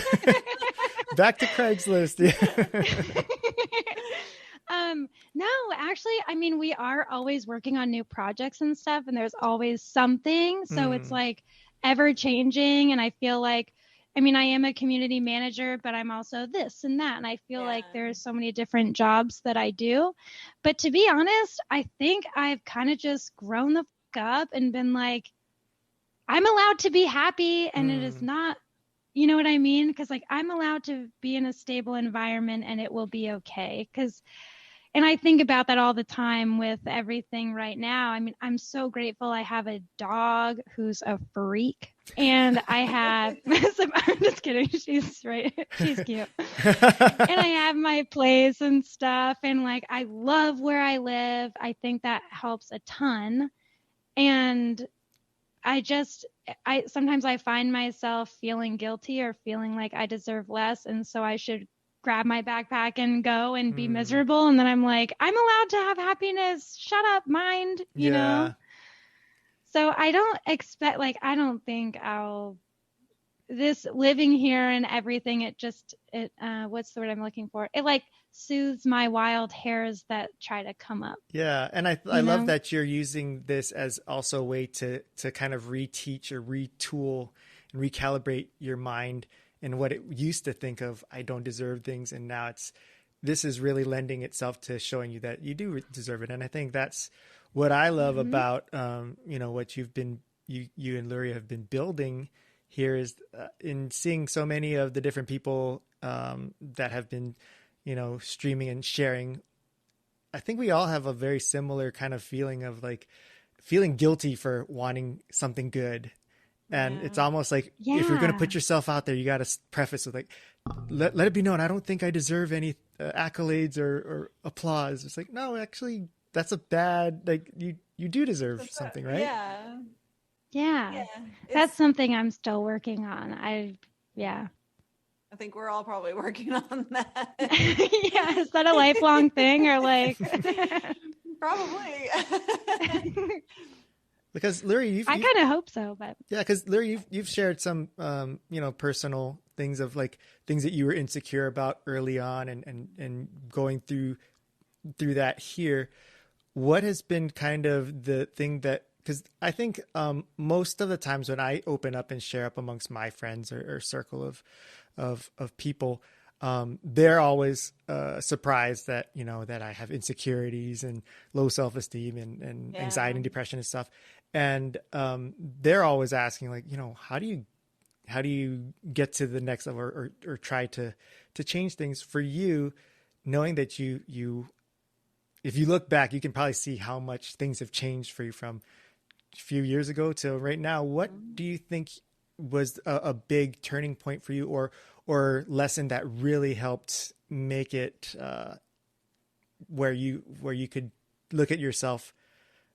Back to Craigslist. No, actually, I mean, we are always working on new projects and stuff, and there's always something. So it's like ever changing. And I feel like, I mean, I am a community manager, but I'm also this and that. And I feel like there's so many different jobs that I do. But to be honest, I think I've kind of just grown the fuck up and been like, I'm allowed to be happy and it is not, you know what I mean? Because like I'm allowed to be in a stable environment and it will be okay. And I think about that all the time with everything right now. I mean, I'm so grateful I have a dog who's a freak. And I have, I'm just kidding. She's cute. And I have my place and stuff. And like, I love where I live. I think that helps a ton. And sometimes I find myself feeling guilty or feeling like I deserve less. And so I should grab my backpack and go and be miserable. And then I'm like, I'm allowed to have happiness. Shut up, mind, you know? So I don't expect, like, I don't think this living here and everything, what's the word I'm looking for? It like soothes my wild hairs that try to come up. Yeah. And I love that you're using this as also a way to kind of reteach or retool and recalibrate your mind and what it used to think of, I don't deserve things. And now this is really lending itself to showing you that you do deserve it. And I think that's what I love about, what you and Luria have been building here is in seeing so many of the different people that have been, streaming and sharing. I think we all have a very similar kind of feeling of like feeling guilty for wanting something good. And it's almost like if you're going to put yourself out there, you got to preface with like, let it be known, I don't think I deserve any accolades or applause. It's like, no, actually, that's a bad, like you do deserve something, right? Yeah. That's something I'm still working on. I think we're all probably working on that. Yeah. Is that a lifelong thing or like? Probably. Because Luria, I kind of hope so, but yeah, because Luria, you've shared some, personal things of like things that you were insecure about early on, and going through that here. What has been kind of the thing that, because I think most of the times when I open up and share up amongst my friends or circle of people, they're always surprised that that I have insecurities and low self-esteem and anxiety and depression and stuff. And they're always asking like, how do you get to the next level or try to change things for you, knowing that you if you look back, you can probably see how much things have changed for you from a few years ago to right now. What do you think was a big turning point for you or lesson that really helped make it where you could look at yourself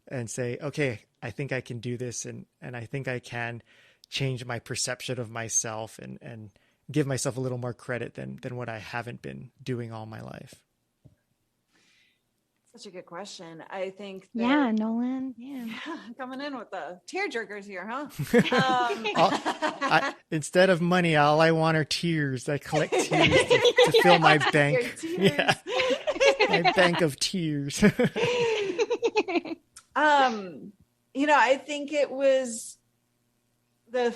and say, okay, I think I can do this. And I think I can change my perception of myself and give myself a little more credit than what I haven't been doing all my life. Such a good question. I think that, Nolan. Yeah. Coming in with the tear jerkers here, huh? Instead of money, all I want are tears. I collect tears to fill my bank. Yeah. My bank of tears. I think it was the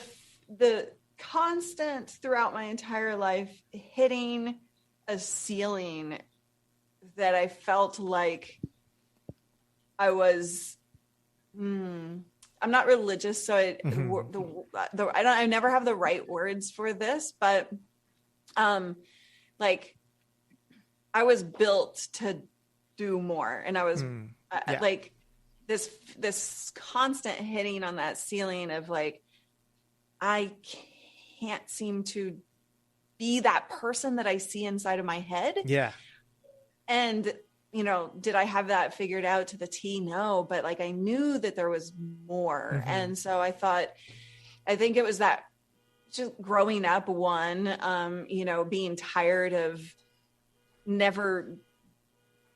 constant throughout my entire life hitting a ceiling that I felt like I was, I'm not religious, so I never have the right words for this, but like I was built to do more, and I was like this constant hitting on that ceiling of like, I can't seem to be that person that I see inside of my head. Yeah. And, did I have that figured out to the T? No, but like, I knew that there was more. And so I think it was that just growing up being tired of never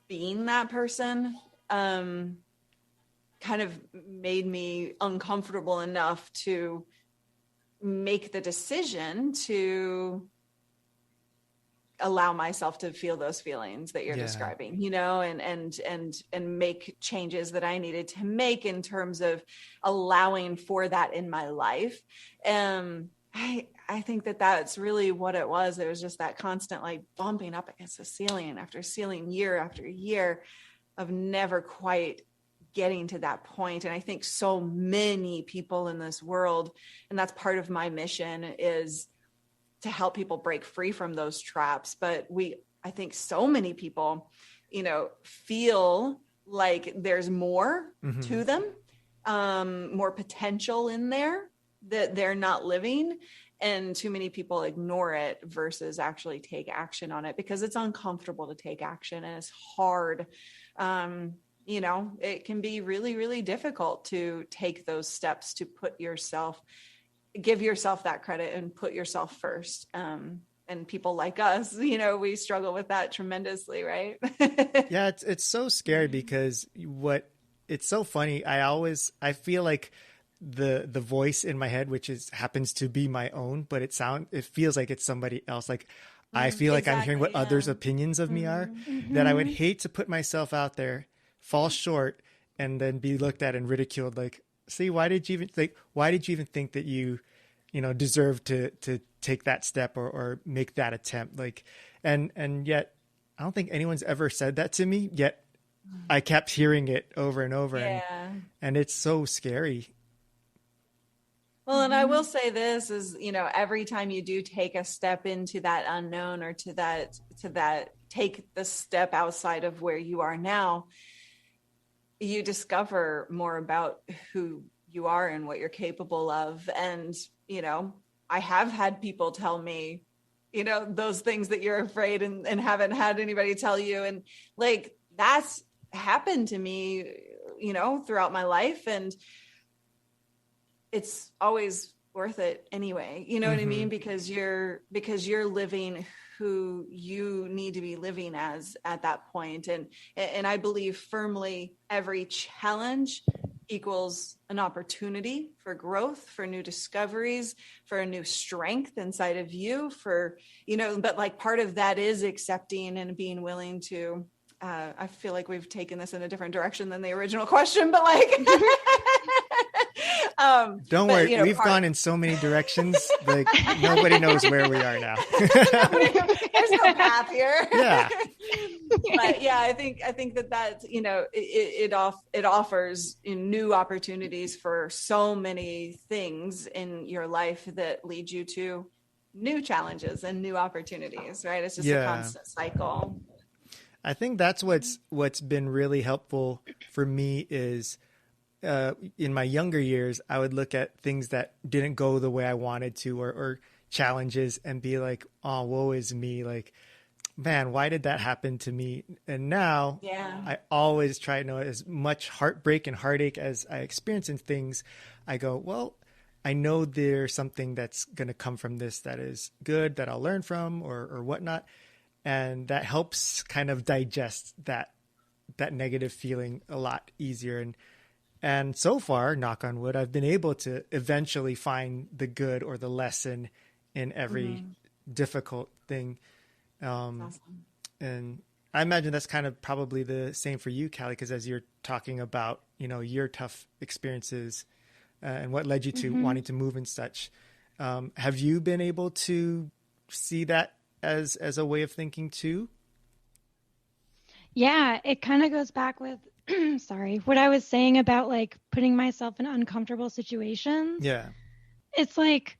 being that person, kind of made me uncomfortable enough to make the decision to allow myself to feel those feelings that you're describing, and make changes that I needed to make in terms of allowing for that in my life. I think that that's really what it was. There was just that constant like bumping up against the ceiling after ceiling, year after year, of never quite getting to that point. And I think so many people in this world, and that's part of my mission, is to help people break free from those traps. But I think so many people, feel like there's more to them, more potential in there that they're not living. And too many people ignore it versus actually take action on it, because it's uncomfortable to take action and it's hard. It can be really, really difficult to take those steps to give yourself that credit and put yourself first. And people like us, we struggle with that tremendously, right? Yeah, it's so scary because it's so funny. I feel like the voice in my head, which happens to be my own, but it feels like it's somebody else. Like I feel like I'm hearing what others' opinions of me are, that I would hate to put myself out there, fall short, and then be looked at and ridiculed. Like, see, why did you even think that you deserve to take that step or make that attempt? Like, and yet I don't think anyone's ever said that to me, yet I kept hearing it over and over. And it's so scary. Well, and I will say this is, every time you do take a step into that unknown, or to that take the step outside of where you are now, you discover more about who you are and what you're capable of. And, I have had people tell me, those things that you're afraid and haven't had anybody tell you. And like, that's happened to me, throughout my life. And it's always worth it anyway. You know what I mean? Because you're living who you need to be living as at that point. And I believe firmly every challenge equals an opportunity for growth, for new discoveries, for a new strength inside of you, but like part of that is accepting and being willing to, I feel like we've taken this in a different direction than the original question, but like, don't worry, we've gone in so many directions, like nobody knows where we are now. There's no path here. Yeah. But yeah, I think that it offers new opportunities for so many things in your life that lead you to new challenges and new opportunities, right? It's just a constant cycle. I think that's what's been really helpful for me is, in my younger years, I would look at things that didn't go the way I wanted to, or challenges, and be like, oh, woe is me. Like, man, why did that happen to me? And now I always try to know, as much heartbreak and heartache as I experience in things, I go, well, I know there's something that's going to come from this that is good, that I'll learn from, or whatnot. And that helps kind of digest that negative feeling a lot easier. And so far, knock on wood, I've been able to eventually find the good or the lesson in every difficult thing. Awesome. And I imagine that's kind of probably the same for you, Callie, because as you're talking about, your tough experiences and what led you to wanting to move and such, have you been able to see that as a way of thinking too? Yeah, it kind of goes back with, sorry, what I was saying about like putting myself in uncomfortable situations. Yeah. It's like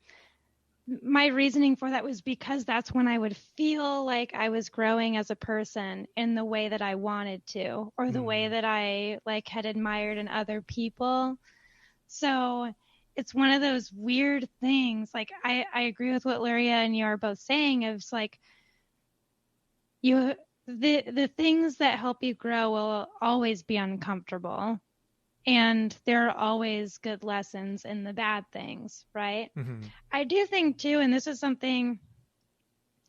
my reasoning for that was because that's when I would feel like I was growing as a person in the way that I wanted to, or the way that I like had admired in other people. So it's one of those weird things. Like I agree with what Luria and you are both saying. It's like the things that help you grow will always be uncomfortable. And there are always good lessons in the bad things, right? Mm-hmm. I do think too, and this is something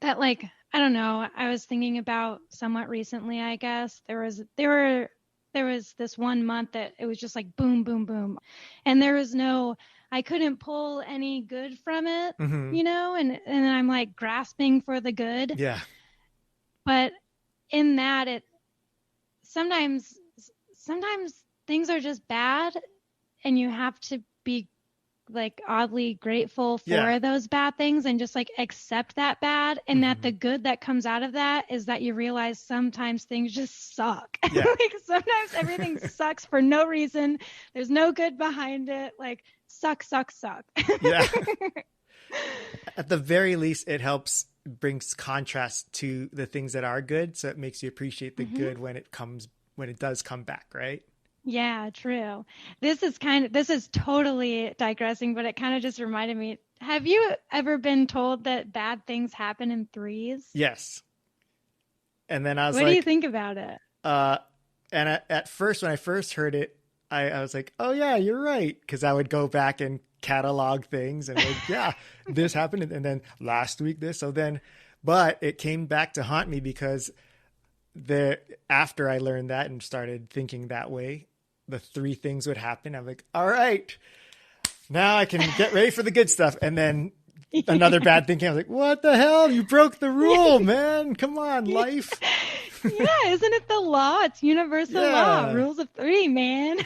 that like, I don't know, I was thinking about somewhat recently, I guess. There was this one month that it was just like boom, boom, boom. And I couldn't pull any good from it, and I'm like grasping for the good. Yeah. But in that, sometimes things are just bad and you have to be like oddly grateful for those bad things and just like accept that bad, and that the good that comes out of that is that you realize sometimes things just suck. Yeah. Like sometimes everything sucks for no reason. There's no good behind it. Like suck. Yeah. At the very least, it brings contrast to the things that are good. So it makes you appreciate the good when it does come back, right? Yeah, true. This is totally digressing, but it kind of just reminded me. Have you ever been told that bad things happen in threes? Yes. And then I was what do you think about it? And at first, when I first heard it, I was like, oh yeah, you're right. Cause I would go back and catalog things and like, yeah, this happened. And then last week but it came back to haunt me because after I learned that and started thinking that way, the three things would happen. I'm like, all right, now I can get ready for the good stuff. And then another bad thing came. I was like, what the hell? You broke the rule, man. Come on, life. Yeah, isn't it the law? It's universal law. Rules of three, man.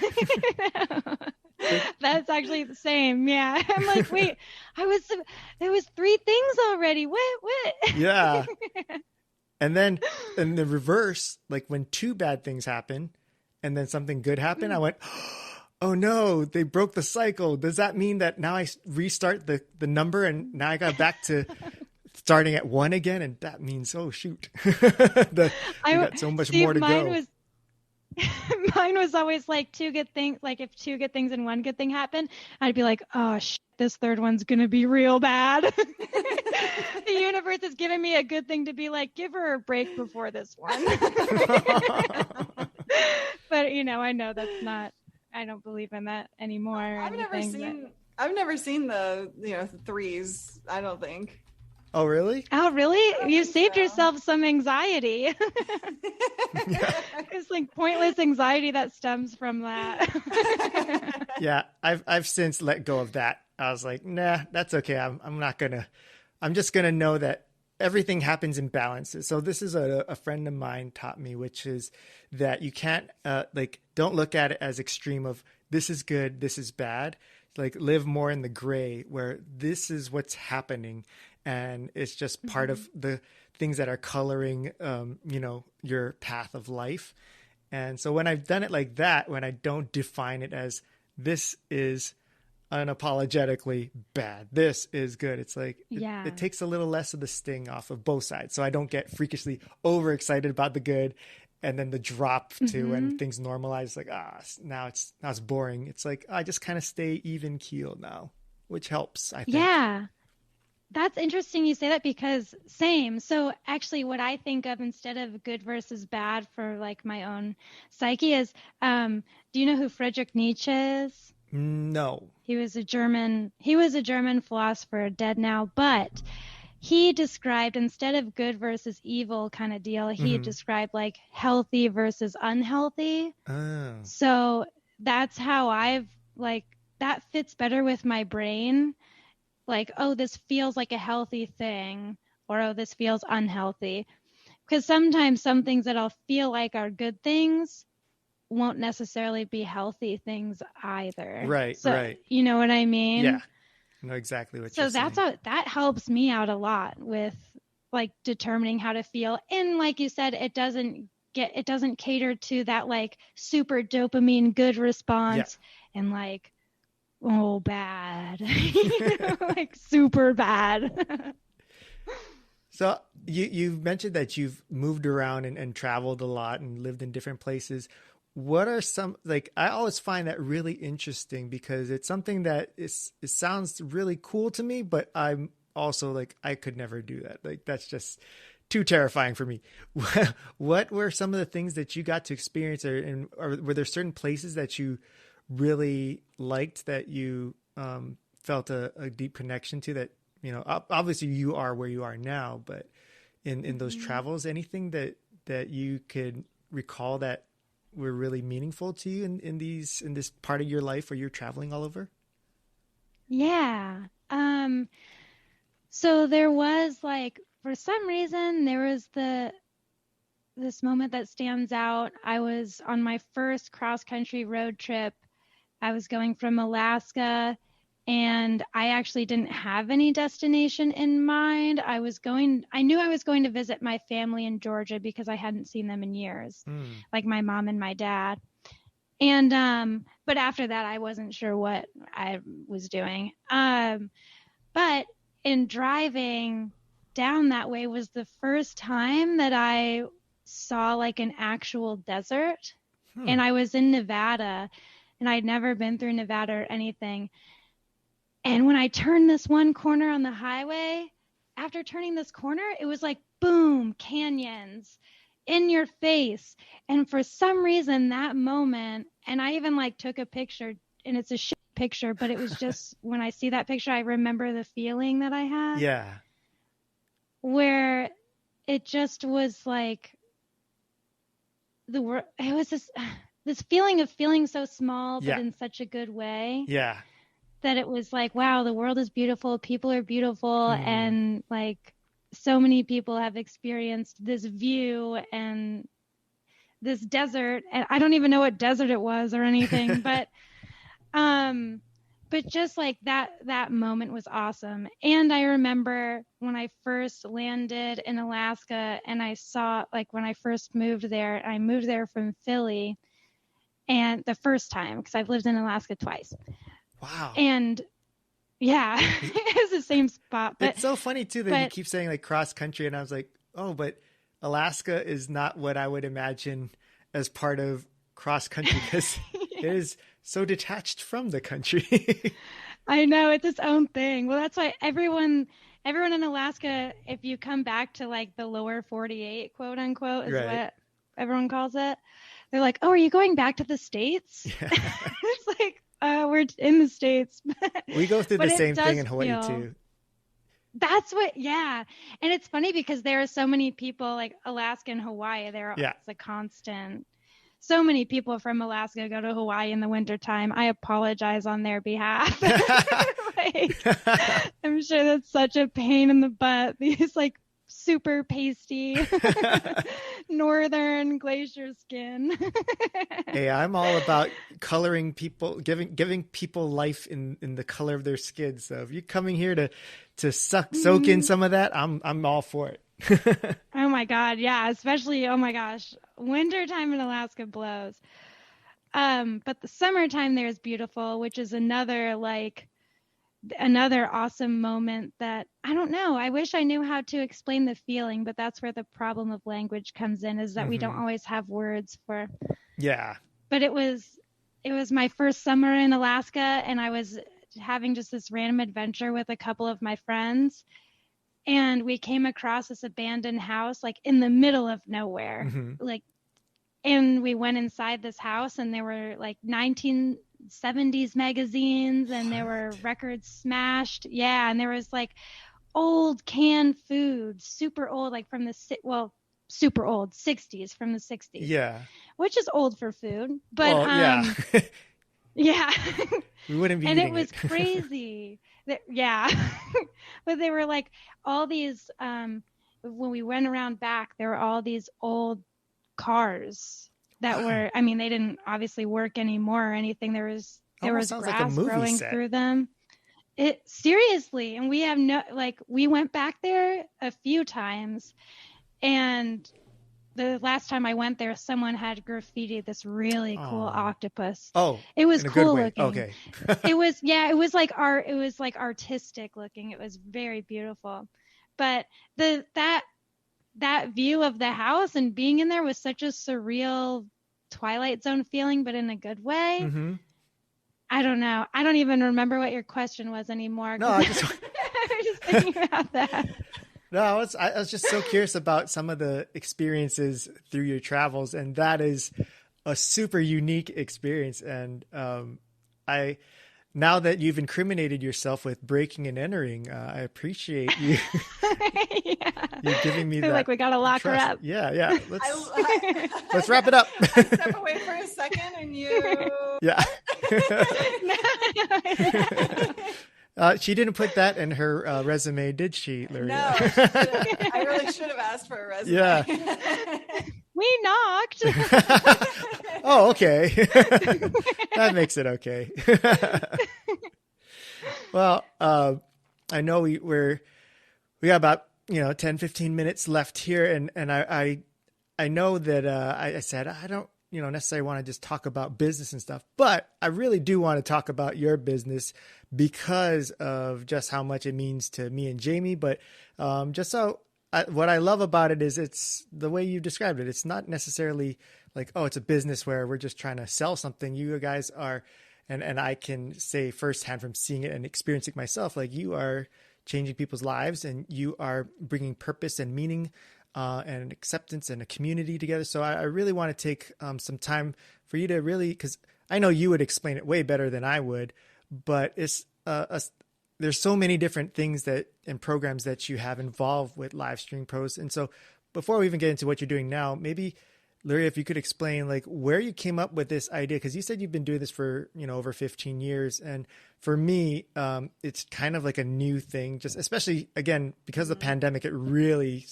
That's actually the same. Yeah. I'm like, wait, there was three things already. What? Yeah. And then in the reverse, like when two bad things happen and then something good happened, I went, oh no, they broke the cycle. Does that mean that now I restart the number and now I got back to starting at 1 again? And that means, oh shoot, we got so much more to go. Mine was always like two good things. Like if two good things and one good thing happened, I'd be like, oh this third one's going to be real bad. The universe is giving me a good thing to be like, give her a break before this one. But I know that's not, I don't believe in that anymore. I've never seen the threes, I don't think. Oh, really? Oh, really? You saved yourself some anxiety. It's like pointless anxiety that stems from that. Yeah, I've since let go of that. I was like, nah, that's okay. I'm just gonna know that everything happens in balances. So this is a friend of mine taught me, which is that you can't don't look at it as extreme of this is good, this is bad. Like live more in the gray where this is what's happening. And it's just part of the things that are coloring, your path of life. And so when I've done it like that, when I don't define it as this is unapologetically bad, this is good, it's like, it takes a little less of the sting off of both sides. So I don't get freakishly overexcited about the good. And then the drop to when things normalize, like, now it's boring. It's like, I just kind of stay even keel now, which helps, I think. Yeah. That's interesting you say that because same. So actually what I think of instead of good versus bad for like my own psyche is, do you know who Friedrich Nietzsche is? No. He was a German philosopher, dead now, but he described instead of good versus evil kind of deal, he described like healthy versus unhealthy. Oh. So that's how that fits better with my brain. Like, oh, this feels like a healthy thing, or oh, this feels unhealthy. because sometimes some things that I'll feel like are good things won't necessarily be healthy things either. Right. So, Right. you know what I mean? Yeah. I know exactly what you're saying. So that helps me out a lot with like determining how to feel. And like you said, it doesn't cater to that like super dopamine good response and like, oh, bad, you know, like super bad. So you've mentioned that you've moved around and traveled a lot and lived in different places. What are some, like, I always find that really interesting because it's something that it sounds really cool to me, but I'm also like, I could never do that. Like, that's just too terrifying for me. What were some of the things that you got to experience, or were there certain places that you really liked that you felt a deep connection to, that, you know, obviously you are where you are now, but in those travels, anything that you could recall that were really meaningful to you in this part of your life where you're traveling all over? Yeah. So there was like, for some reason, there was this moment that stands out. I was on my first cross-country road trip. I was going from Alaska, and I actually didn't have any destination in mind. I knew I was going to visit my family in Georgia because I hadn't seen them in years, like my mom and my dad. And, but after that, I wasn't sure what I was doing. But in driving down that way was the first time that I saw like an actual desert. And I was in Nevada, and I'd never been through Nevada or anything. And when I turned this one corner on the highway, after turning this corner, it was like, boom, canyons in your face. And for some reason, that moment, and I even like took a picture, and it's a shit picture, but it was just, when I see that picture, I remember the feeling that I had. Yeah. Where it just was like, it was this feeling of feeling so small, but in such a good way. Yeah. That it was like, wow, the world is beautiful. People are beautiful. And like so many people have experienced this view and this desert. And I don't even know what desert it was or anything, but just like that moment was awesome. And I remember when I first landed in Alaska, and I saw, like, when I first moved there, I moved there from Philly, and the first time, because I've lived in Alaska twice. Wow. And yeah, it's the same spot. But it's so funny too that you keep saying like cross country, and I was like, oh, but Alaska is not what I would imagine as part of cross country, because it is so detached from the country. I know, it's its own thing. Well, that's why everyone in Alaska, if you come back to like the lower 48, quote unquote, is what everyone calls it. They're like, oh, are you going back to the States? Yeah. It's like, we're in the States. We go through the same thing in Hawaii too. That's what, yeah. And it's funny because there are so many people like Alaska and Hawaii. It's a constant. So many people from Alaska go to Hawaii in the wintertime. I apologize on their behalf. Like, I'm sure that's such a pain in the butt. These like super pasty northern glacier skin. Hey, I'm all about coloring people, giving people life in the color of their skin. So if you're coming here to soak in some of that, I'm all for it. Oh my God. Yeah. Especially, oh my gosh, wintertime in Alaska blows. But the summertime there is beautiful, which is another awesome moment that I don't know. I wish I knew how to explain the feeling, but that's where the problem of language comes in, is that we don't always have words for. Yeah. But it was my first summer in Alaska, and I was having just this random adventure with a couple of my friends. And we came across this abandoned house, like in the middle of nowhere. Like, and we went inside this house, and there were like 1970s magazines, and there were records smashed. Yeah. And there was like old canned food, super old, like from super old, 60s, from the 60s. Yeah. Which is old for food. But, yeah. Yeah. We wouldn't be and eating it was crazy. Yeah. But they were like all these when we went around back, there were all these old cars that were, I mean, they didn't obviously work anymore or anything. There was sounds like a grass movie growing set. through them. It seriously, and we have we went back there a few times, and the last time I went there, someone had graffitied this really cool octopus. Oh, it was in a cool good way. looking. Okay. it was like art. It was like artistic looking. It was very beautiful. But that view of the house and being in there was such a surreal Twilight Zone feeling, but in a good way. Mm-hmm. I don't know. I don't even remember what your question was anymore. No, I just thinking about that. No, I was just so curious about some of the experiences through your travels, and that is a super unique experience. And now that you've incriminated yourself with breaking and entering, I appreciate you. You're giving me I feel that. like we gotta lock trust. her up. Yeah. Let's wrap it up. Step away for a second, and you. Yeah. She didn't put that in her resume, did she, Luria? No, I really should have asked for a resume. Yeah. We knocked. Oh, okay. That makes it okay. Well, I know we got about 10, 15 minutes left here, and I know that I said I don't necessarily want to just talk about business and stuff, but I really do want to talk about your business because of just how much it means to me and Jamie. But what I love about it is it's the way you described it. It's not necessarily like, oh, it's a business where we're just trying to sell something. You guys are, and I can say firsthand from seeing it and experiencing it myself, like you are changing people's lives and you are bringing purpose and meaning and acceptance and a community together. So I really want to take some time for you to really, because I know you would explain it way better than I would, but it's there's so many different things and programs that you have involved with Live Stream Pros. And so before we even get into what you're doing now, maybe Luria, if you could explain like where you came up with this idea, because you said you've been doing this for over 15 years, and for me, it's kind of like a new thing. Just especially again because of the pandemic, it really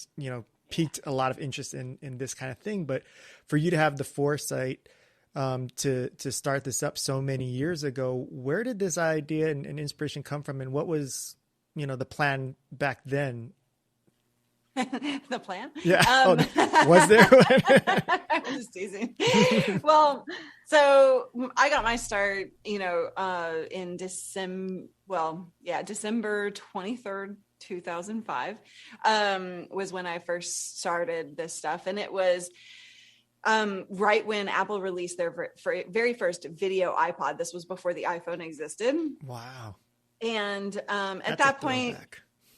piqued a lot of interest in this kind of thing. But for you to have the foresight to start this up so many years ago, where did this idea and inspiration come from, and what was the plan back then? The plan? Yeah. Was there one? I'm just teasing. Well, so I got my start, in December 23rd, 2005, was when I first started this stuff. And it was right when Apple released their very first video iPod. This was before the iPhone existed. Wow. And at that point,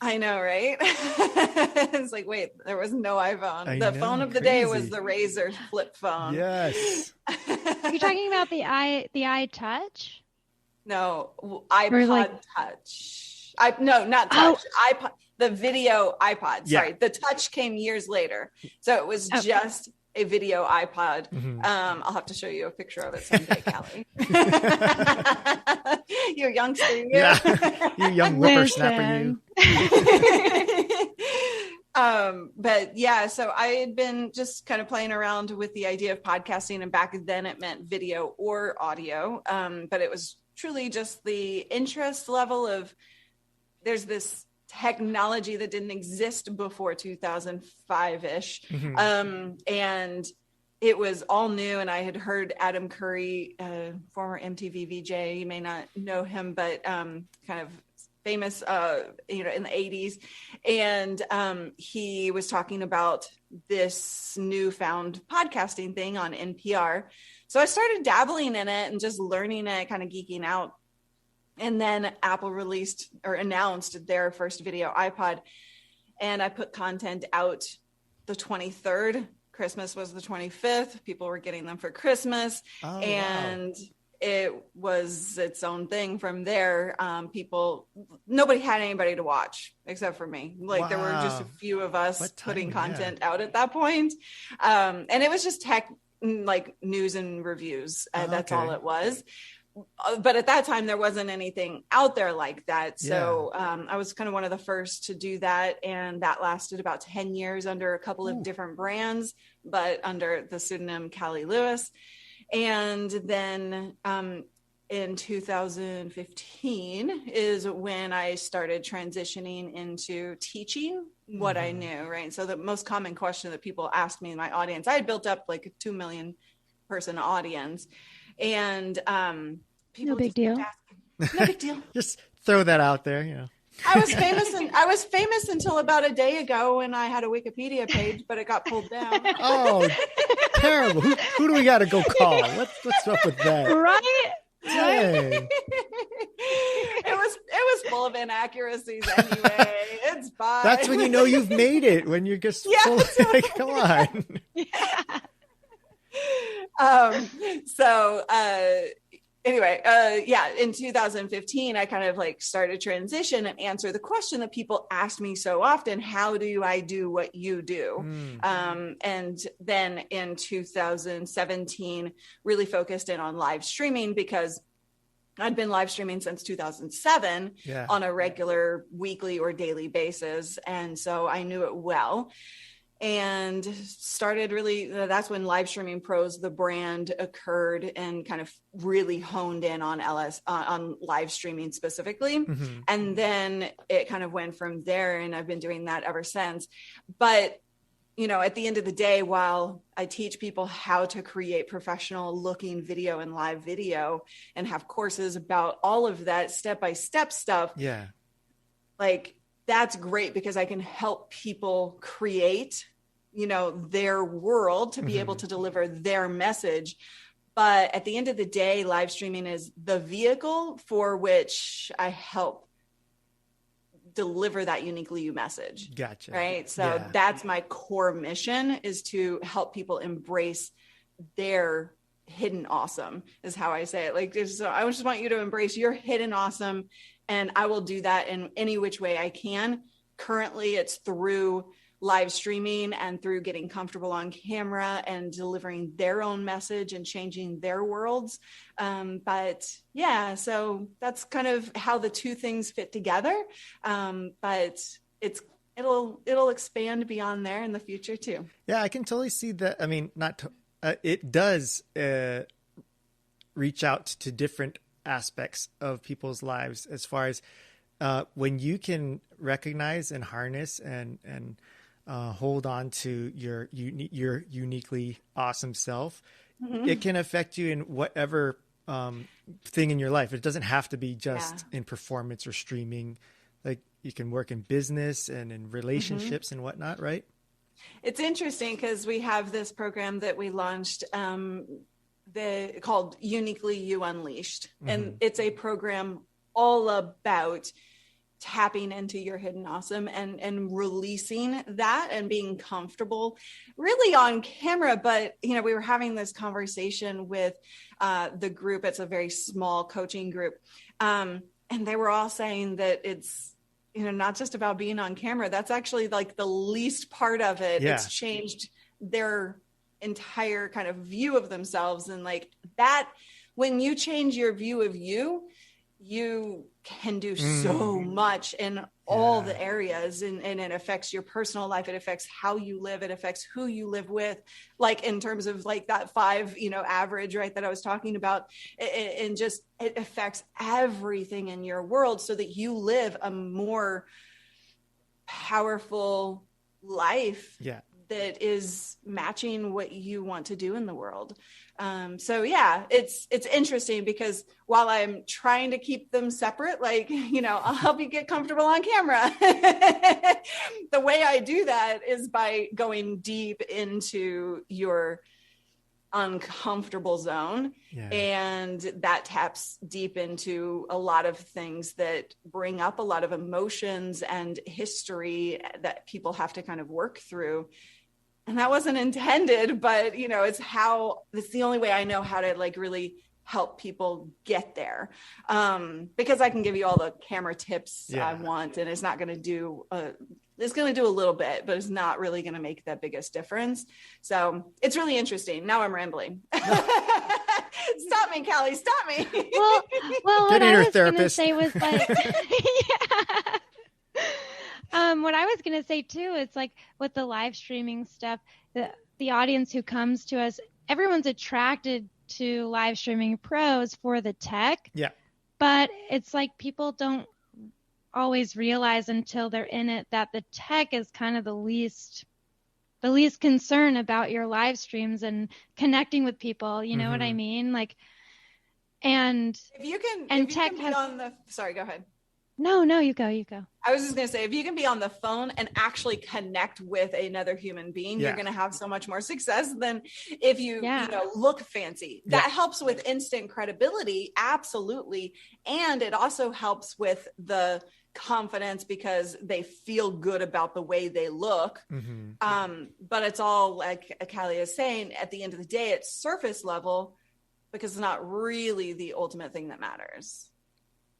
I know, right? It's like, wait, there was no iPhone. The phone of the day was the Razr flip phone. Yes. Are you talking about the iTouch? No, iPod Touch. No, not Touch. iPod, the video iPod. Sorry, Yeah. the Touch came years later. So it was just a video iPod. Mm-hmm. I'll have to show you a picture of it someday, Callie. You're a youngster, you. Yeah, you young whippersnapper, you. But yeah, so I had been just kind of playing around with the idea of podcasting, and back then it meant video or audio. But it was truly just the interest level of there's this technology that didn't exist before 2005-ish. Mm-hmm. And it was all new. And I had heard Adam Curry, former MTV VJ, you may not know him, but kind of famous, in the 80s. And he was talking about this newfound podcasting thing on NPR. So I started dabbling in it and just learning it, kind of geeking out. And then Apple released or announced their first video iPod, and I put content out the 23rd. Christmas was the 25th. People were getting them for Christmas. And it was its own thing from there. Nobody had anybody to watch except for me. Like there were just a few of us putting content out at that point. And it was just tech, like news and reviews. That's all it was. but at that time there wasn't anything out there like that. So I was kind of one of the first to do that. And that lasted about 10 years under a couple of different brands, but under the pseudonym Callie Lewis. And then in 2015 is when I started transitioning into teaching what I knew, right? So the most common question that people asked me in my audience, I had built up like a 2 million person audience, and people no big deal. No big deal. Just throw that out there, you know. I was famous until about a day ago when I had a Wikipedia page, but it got pulled down. Oh, terrible! Who do we got to go call? What's up with that? Right? Dang. It was full of inaccuracies anyway. It's fine. That's when you know you've made it. When you're just full of, like, come on. Anyway, in 2015, I kind of like started transition and answer the question that people asked me so often: how do I do what you do? And then in 2017, really focused in on live streaming, because I'd been live streaming since 2007 on a regular weekly or daily basis. And so I knew it well. And started really, that's when Live Streaming Pros, the brand, occurred, and kind of really honed in on on live streaming specifically. And then it kind of went from there, and I've been doing that ever since. But, you know, at the end of the day, while I teach people how to create professional looking video and live video and have courses about all of that step-by-step stuff, like, that's great because I can help people create, you know, their world to be able to deliver their message. But at the end of the day, live streaming is the vehicle for which I help deliver that uniquely you message. Gotcha. Right. So that's my core mission, is to help people embrace their hidden awesome, is how I say it. Like, so I just want you to embrace your hidden awesome. And I will do that in any which way I can. Currently, it's through live streaming and through getting comfortable on camera and delivering their own message and changing their worlds. But yeah, so that's kind of how the two things fit together. But it'll expand beyond there in the future too. Yeah, I can totally see that. I mean, it does reach out to different aspects of people's lives, as far as when you can recognize and harness and hold on to your uniquely awesome self. It can affect you in whatever thing in your life. It doesn't have to be just in performance or streaming. Like, you can work in business and in relationships and whatnot, right? It's interesting because we have this program that we launched called YOUniquely You Unleashed. And it's a program all about tapping into your hidden awesome and releasing that and being comfortable really on camera. But, you know, we were having this conversation with the group. It's a very small coaching group. And they were all saying that it's, you know, not just about being on camera. That's actually like the least part of it. It's changed their entire kind of view of themselves. And like that, when you change your view of you, you can do so much in all the areas, and it affects your personal life. It affects how you live. It affects who you live with, like in terms of like that 5, you know, average, right, that I was talking about. And just, it affects everything in your world so that you live a more powerful life that is matching what you want to do in the world. So yeah, it's interesting because while I'm trying to keep them separate, like, you know, I'll help you get comfortable on camera. The way I do that is by going deep into your uncomfortable zone. And that taps deep into a lot of things that bring up a lot of emotions and history that people have to kind of work through. And that wasn't intended, but, you know, it's the only way I know how to like really help people get there. Because I can give you all the camera tips I want, and it's not going to do it's going to do a little bit, but it's not really going to make that biggest difference. So it's really interesting. Now I'm rambling. Stop me, Callie. Stop me. Well, what I was going to say was like, what I was going to say too, it's like with the live streaming stuff, the audience who comes to us, everyone's attracted to live streaming pros for the tech. Yeah. But it's like people don't always realize until they're in it that the tech is kind of the least concern about your live streams and connecting with people. You know what I mean? Like, and if you can, and if you tech can be has, on the, sorry, go ahead. No, you go. I was just going to say, if you can be on the phone and actually connect with another human being, you're going to have so much more success than if you, look fancy. That helps with instant credibility. Absolutely. And it also helps with the confidence because they feel good about the way they look. But it's all, like Callie is saying, at the end of the day, it's surface level because it's not really the ultimate thing that matters.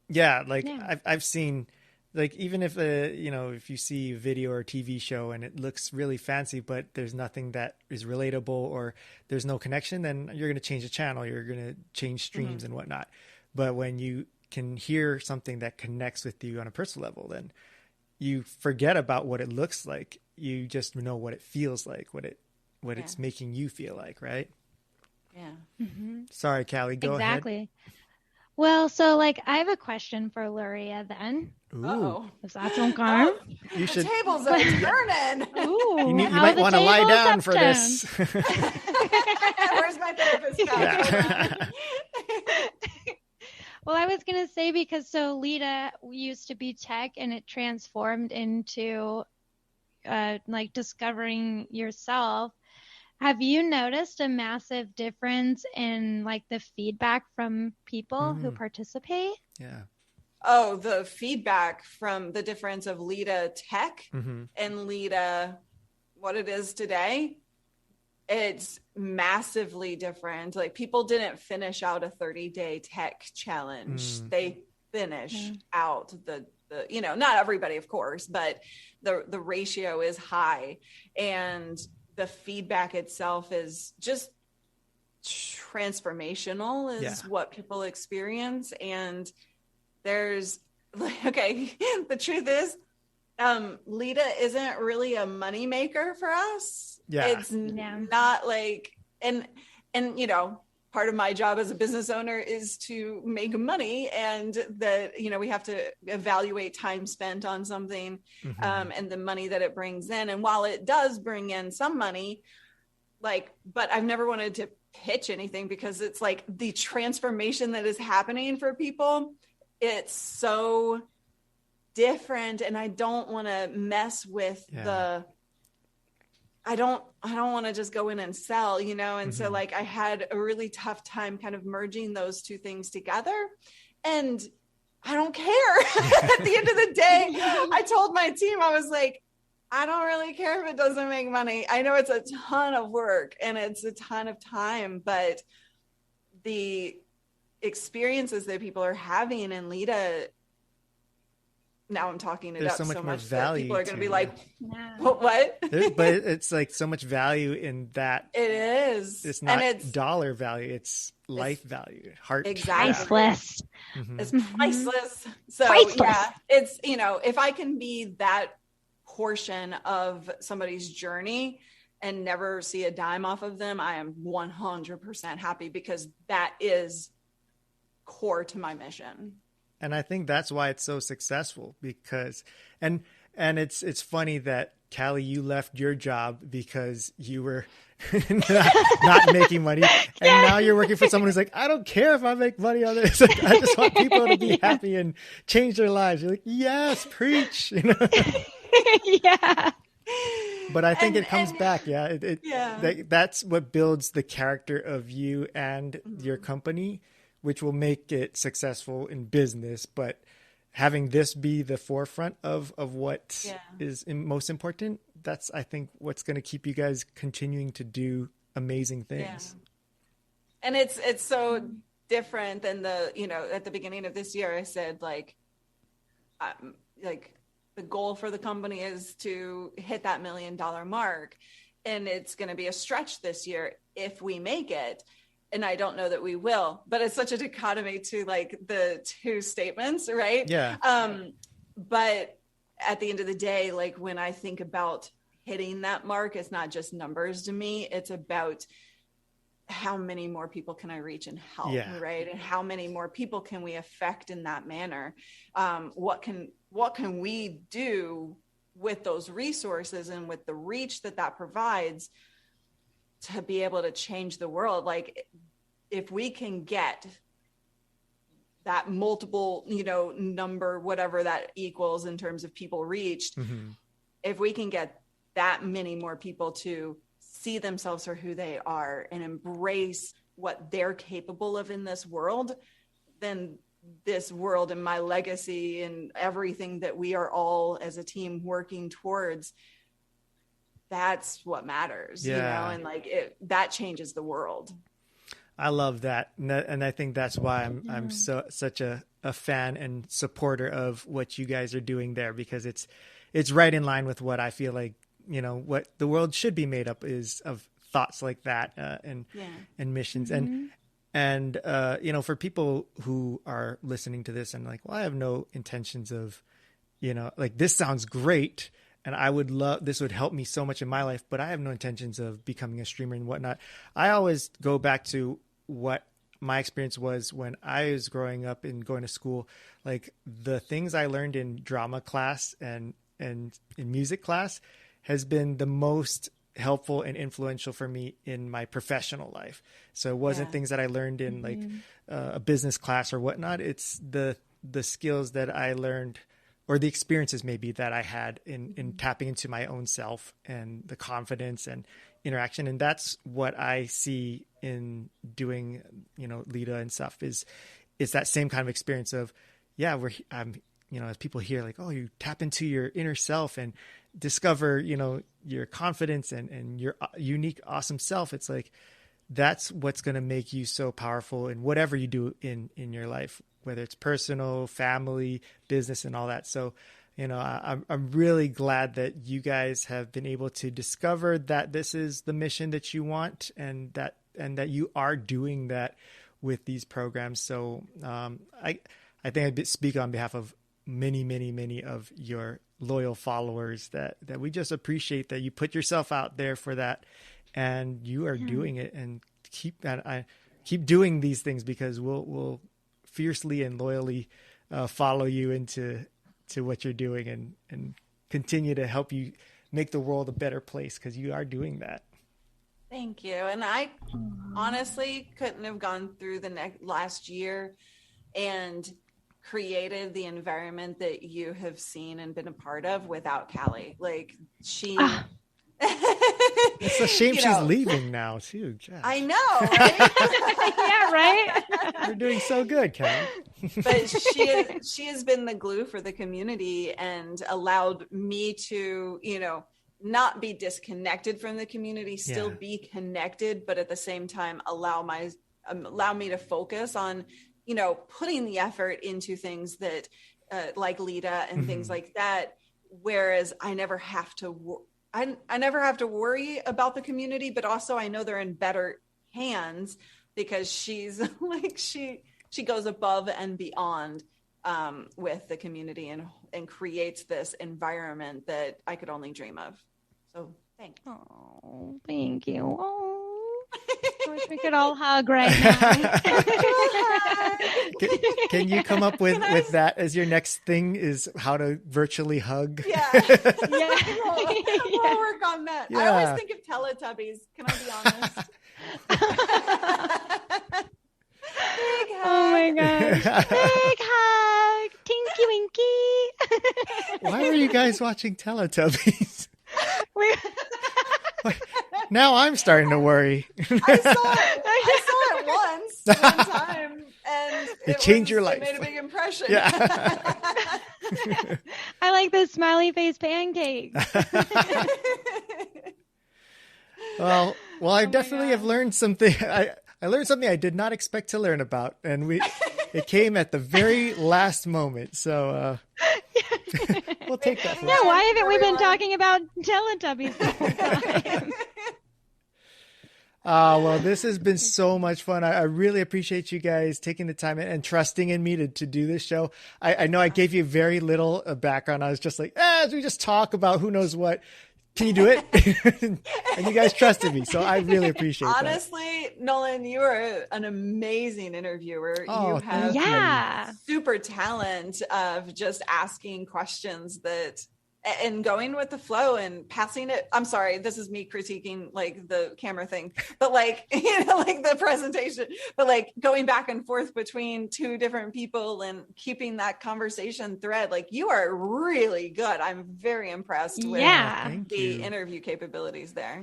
Yeah, like I've seen, like, even if if you see a video or a TV show and it looks really fancy, but there's nothing that is relatable or there's no connection, then you're going to change the channel, you're going to change streams and whatnot. But when you can hear something that connects with you on a personal level, then you forget about what it looks like. You just know what it feels like, what it's making you feel like, right? Yeah. Sorry, Callie, go ahead. Exactly. Well, so like I have a question for Luria then. Ooh. Is that okay? You should. The tables are turning. Ooh, you might want to lie down for this. Where's my therapist? Yeah. Well, I was going to say, because so Lita used to be tech and it transformed into like discovering yourself. Have you noticed a massive difference in like the feedback from people who participate? Yeah. Oh, the feedback from the difference of Lita tech and Lita what it is today. It's massively different. Like, people didn't finish out a 30-day tech challenge. They finished out the not everybody, of course, but the ratio is high, and the feedback itself is just transformational is what people experience. And there's the truth is, Lita isn't really a money maker for us. It's not like, and part of my job as a business owner is to make money, and that, we have to evaluate time spent on something, and the money that it brings in. And while it does bring in some money, but I've never wanted to pitch anything, because it's like the transformation that is happening for people, it's so different. And I don't want to mess with I don't want to just go in and sell, and so I had a really tough time kind of merging those two things together. And I don't care. At the end of the day, I told my team, I was like, I don't really care if it doesn't make money. I know it's a ton of work and it's a ton of time, but the experiences that people are having in Lita, now I'm talking it There's up so much more much value. People are going to be like, Yeah. what? But it's like so much value in that. It is. It's not and it's dollar value. It's life value, heart. Exactly. Priceless. It's priceless. So Priceless. it's, if I can be that portion of somebody's journey and never see a dime off of them, I am 100% happy, because that is core to my mission. And I think that's why it's so successful, because, and it's funny that, Callie, you left your job because you were not making money. And now you're working for someone who's like, I don't care if I make money on this. Like, I just want people to be happy and change their lives. You're like, yes, preach. Yeah. But I think it comes back. Yeah. That's what builds the character of you and your company, which will make it successful in business. But having this be the forefront of what is most important, that's, I think, what's going to keep you guys continuing to do amazing things. Yeah. And it's so different than at the beginning of this year, I said, the goal for the company is to hit that $1 million mark. And it's going to be a stretch this year if we make it. And I don't know that we will, but it's such a dichotomy to like the two statements, right? Yeah. But at the end of the day, like when I think about hitting that mark, it's not just numbers to me. It's about how many more people can I reach and help, right? And how many more people can we affect in that manner? What can we do with those resources and with the reach that provides to be able to change the world? Like if we can get that multiple, number, whatever that equals in terms of people reached, if we can get that many more people to see themselves for who they are and embrace what they're capable of in this world, then this world and my legacy and everything that we are all as a team working towards, that's what matters, and like that changes the world. I love that. And I think that's why I'm such a fan and supporter of what you guys are doing there, because it's right in line with what I feel like, what the world should be made up is of thoughts like that, and missions. And for people who are listening to this and like, well, I have no intentions of, like this sounds great and I would love, this would help me so much in my life, but I have no intentions of becoming a streamer and whatnot. I always go back to what my experience was when I was growing up and going to school. Like the things I learned in drama class and in music class has been the most helpful and influential for me in my professional life. So it wasn't things that I learned in like a business class or whatnot. It's the skills that I learned, or the experiences maybe that I had in tapping into my own self and the confidence and interaction. And that's what I see in doing, Lita and stuff is that same kind of experience of, as people hear like, oh, you tap into your inner self and discover, your confidence and your unique, awesome self. It's like, that's what's going to make you so powerful in whatever you do in your life, whether it's personal, family, business, and all that. So, I'm really glad that you guys have been able to discover that this is the mission that you want, and that you are doing that with these programs. So, I think I speak on behalf of many, many, many of your loyal followers that we just appreciate that you put yourself out there for that, and you are doing it, and keep doing these things, because we'll fiercely and loyally follow you into what you're doing and continue to help you make the world a better place, because you are doing that. Thank you. And I honestly couldn't have gone through the last year and created the environment that you have seen and been a part of without Callie. Like she it's a shame she's leaving now too. Gosh. I know, right? Yeah, right. You're doing so good, Callie. But she has been the glue for the community and allowed me to, not be disconnected from the community, still be connected, but at the same time allow me to focus on, putting the effort into things that like Lita and things like that. Whereas I never have to, I never have to worry about the community, but also I know they're in better hands because she's like, she goes above and beyond with the community and creates this environment that I could only dream of. So thanks. Oh, thank you. Oh. I wish we could all hug right now. Can you come up with that as your next thing, is how to virtually hug? Yeah. We'll work on that. Yeah. I always think of Teletubbies. Can I be honest? Big hug. Oh my gosh. Big hug. Tinky Winky. Why were you guys watching Teletubbies? Now I'm starting to worry. I saw it one time, and it changed your life. It made a big impression. Yeah. I like the smiley face pancake. Well, I definitely have learned something. I learned something I did not expect to learn about, and it came at the very last moment. So We'll take that. Yeah, why haven't we been talking about Teletubbies the whole time? Well, this has been so much fun. I really appreciate you guys taking the time and trusting in me to do this show. I know I gave you very little background. I was just like, we just talk about who knows what. Can you do it? And you guys trusted me. So I really appreciate that. Honestly, Nolan, you are an amazing interviewer. Oh, you have Yeah. super talent of just asking questions and going with the flow and passing it. I'm sorry, this is me critiquing like the camera thing, but like, like the presentation, but like going back and forth between two different people and keeping that conversation thread. Like you are really good. I'm very impressed with the interview capabilities there.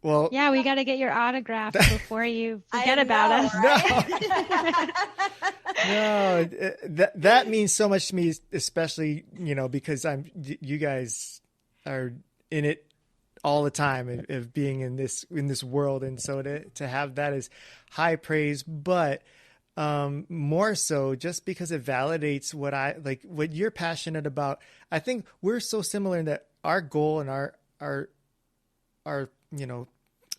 Well, yeah, we got to get your autograph before you forget about us. Right? No, that means so much to me, especially, because you guys are in it all the time of being in this world. And so to have that is high praise, but more so just because it validates what you're passionate about. I think we're so similar in that our goal and our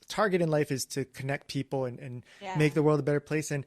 target in life is to connect people and make the world a better place. And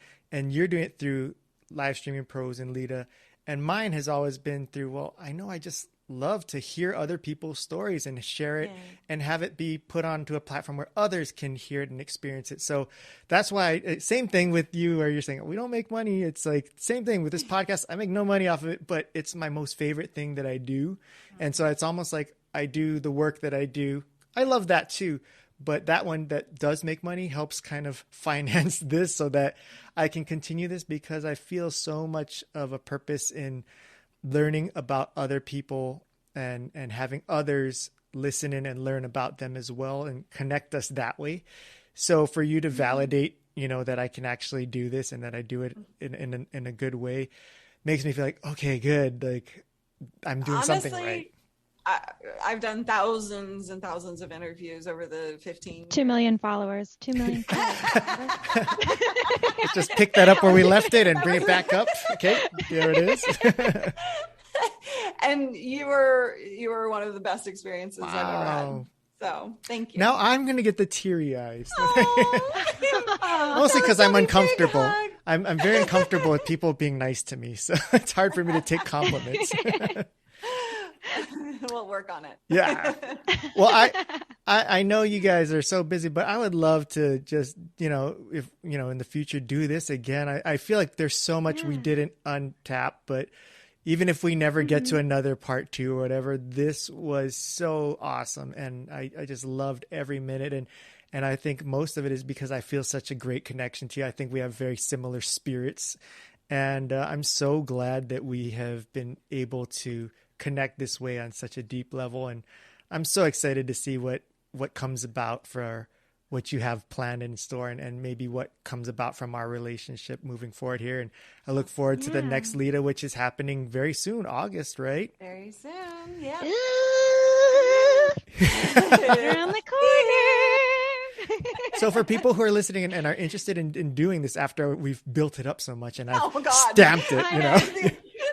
you're doing it through live streaming pros and Lita. And mine has always been through, I know I just love to hear other people's stories and share it and have it be put onto a platform where others can hear it and experience it. So that's why, same thing with you where you're saying, we don't make money. It's like same thing with this podcast. I make no money off of it, but it's my most favorite thing that I do. And so it's almost like I do the work that I do. I love that too. But that one that does make money helps kind of finance this so that I can continue this, because I feel so much of a purpose in learning about other people and having others listen in and learn about them as well and connect us that way. So for you to validate, that I can actually do this and that I do it in a good way makes me feel like, okay, good. Like I'm doing something right. I've done thousands and thousands of interviews over the 15 2 million followers. 2 million followers. Let's just pick that up where we left it and bring it back up. Okay, there it is. And you were one of the best experiences I've ever had. So thank you. Now I'm going to get the teary eyes. Mostly because I'm uncomfortable. I'm very uncomfortable with people being nice to me. So it's hard for me to take compliments. We'll work on it. Yeah. Well, I know you guys are so busy, but I would love to just, if, in the future do this again. I feel like there's so much we didn't untap, but even if we never get to another part 2 or whatever, this was so awesome. And I just loved every minute. And I think most of it is because I feel such a great connection to you. I think we have very similar spirits. And I'm so glad that we have been able to connect this way on such a deep level. And I'm so excited to see what comes about for what you have planned in store and maybe what comes about from our relationship moving forward here. And I look forward to the next Lita, which is happening very soon, August, right? Very soon. Yeah. Around the corner. So for people who are listening and are interested in doing this after we've built it up so much and I've stamped it,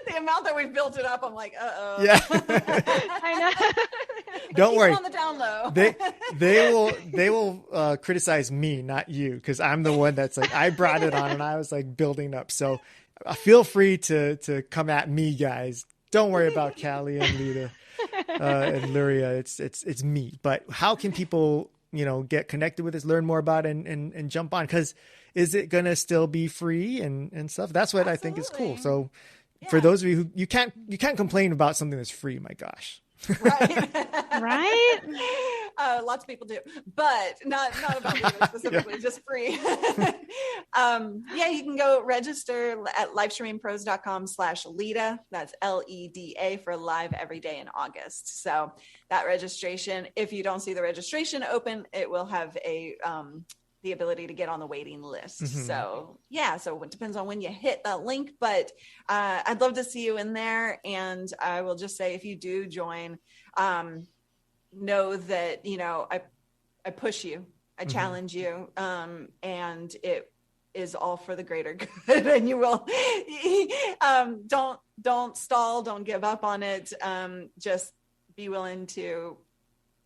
the amount that we've built it up, I'm like, Yeah. I know. Don't worry. On the down low. They will criticize me, not you, because I'm the one that's like, I brought it on and I was like building up. So feel free to come at me, guys. Don't worry about Callie and Lita and Luria. It's me. But how can people, get connected with us, learn more about it and jump on? Because is it going to still be free and stuff? That's what I think is cool. So for those of you who you can't complain about something that's free, my gosh. Right. Lots of people do, but not about Lita specifically, just free. You can go register at livestreamingpros.com/Lita. That's LEDA for live every day in August. So that registration, if you don't see the registration open, it will have the ability to get on the waiting list. Mm-hmm. So it depends on when you hit that link, but I'd love to see you in there. And I will just say, if you do join, know that, I push you, I challenge you. And is all for the greater good, and you will don't stall, don't give up on it. Just be willing to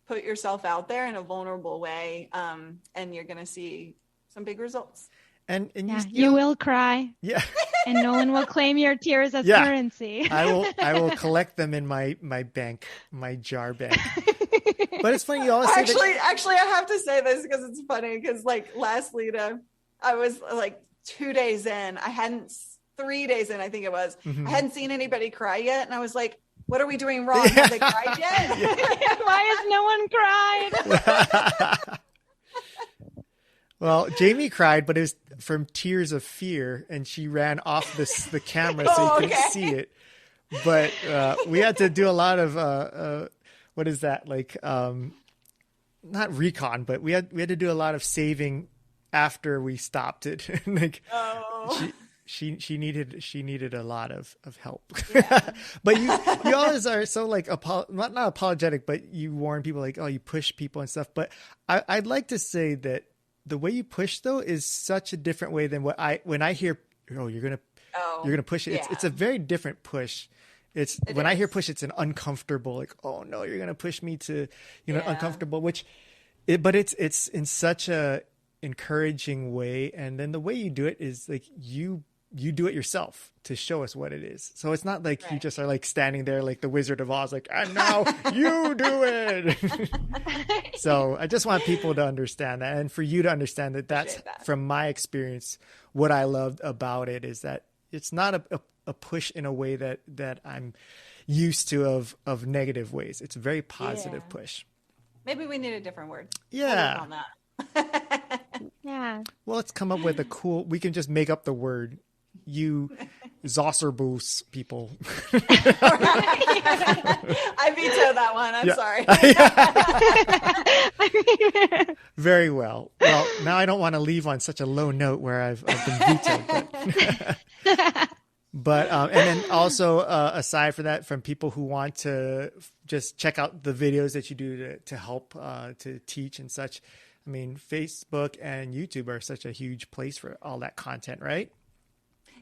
put yourself out there in a vulnerable way, and you're going to see some big results. And you will cry. Yeah. And Nolan will claim your tears as currency. I will collect them in my bank, my jar bank. But it's funny, you always say actually, I have to say this because it's funny, because like last Lita, I was like 2 days in. 3 days in, I think it was. Mm-hmm. I hadn't seen anybody cry yet. And I was like, what are we doing wrong? Have they cried yet? Why has no one cried? Well, Jamie cried, but it was from tears of fear, and she ran off the camera so you couldn't see it. But we had to do a lot of what is that, like not recon, but we had to do a lot of saving after we stopped it. Like she needed a lot of help. Yeah. But you always are so like not apologetic, but you warn people like, oh, you push people and stuff. But I'd like to say that the way you push though is such a different way than when I hear, oh, you're gonna push it. Yeah. It's a very different push. When I hear push, it's an uncomfortable, like, oh no, you're gonna push me to, uncomfortable. But it's in such a encouraging way, and then the way you do it is like you do it yourself to show us what it is. So it's not like you just are like standing there like the Wizard of Oz, like, and now you do it. So I just want people to understand that, and for you to understand that's from my experience. What I loved about it is that it's not a push in a way that I'm used to of negative ways. It's a very positive push. Maybe we need a different word. Yeah. On that. Yeah. Well, let's come up with we can just make up the word. You Zosserboos people. I vetoed that one. I'm sorry. Very well. Well, now I don't want to leave on such a low note where I've been vetoed. But and then also aside from that, from people who want to just check out the videos that you do to help to teach and such, I mean, Facebook and YouTube are such a huge place for all that content, right?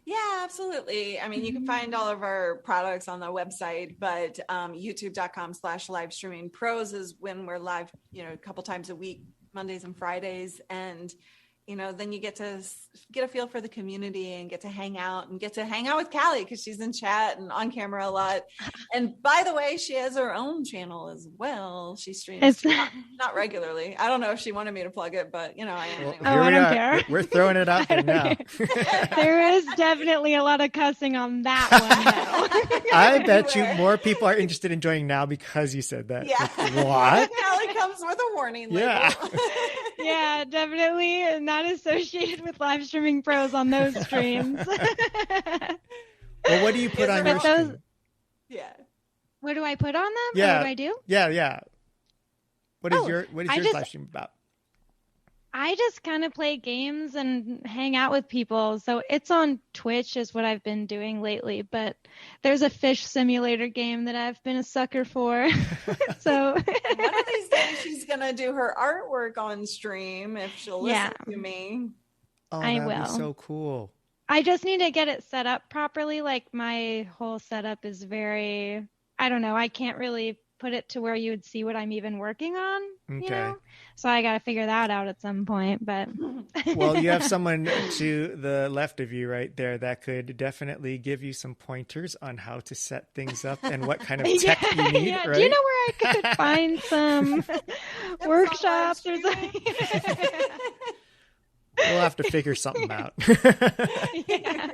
Yeah, absolutely. I mean, you can find all of our products on the website, but youtube.com/live streaming pros is when we're live, a couple times a week, Mondays and Fridays. And, then you get to get a feel for the community and get to hang out with Callie, because she's in chat and on camera a lot. And by the way, she has her own channel as well. She streams not regularly. I don't know if she wanted me to plug it, but I am. Well, I don't care. We're throwing it out there now. There is definitely a lot of cussing on that one, though. I bet you more people are interested in joining now because you said that. Yeah. Like, what? Callie comes with a warning label. Yeah. Yeah, definitely not associated with live streaming pros on those streams. Well, what do you put on your stream? Yeah. What do I put on them? Yeah. What do I do? Yeah. What is your live stream about? I just kind of play games and hang out with people. So it's on Twitch is what I've been doing lately. But there's a fish simulator game that I've been a sucker for. So one of these days she's going to do her artwork on stream if she'll listen to me. Oh, I that'd will. Be so cool. I just need to get it set up properly. Like my whole setup is very, I don't know. I can't really put it to where you would see what I'm even working on. Okay. So I got to figure that out at some point, but. Well, you have someone to the left of you right there that could definitely give you some pointers on how to set things up and what kind of tech you need, right? Do you know where I could find some workshops or something? We'll have to figure something out. Yeah.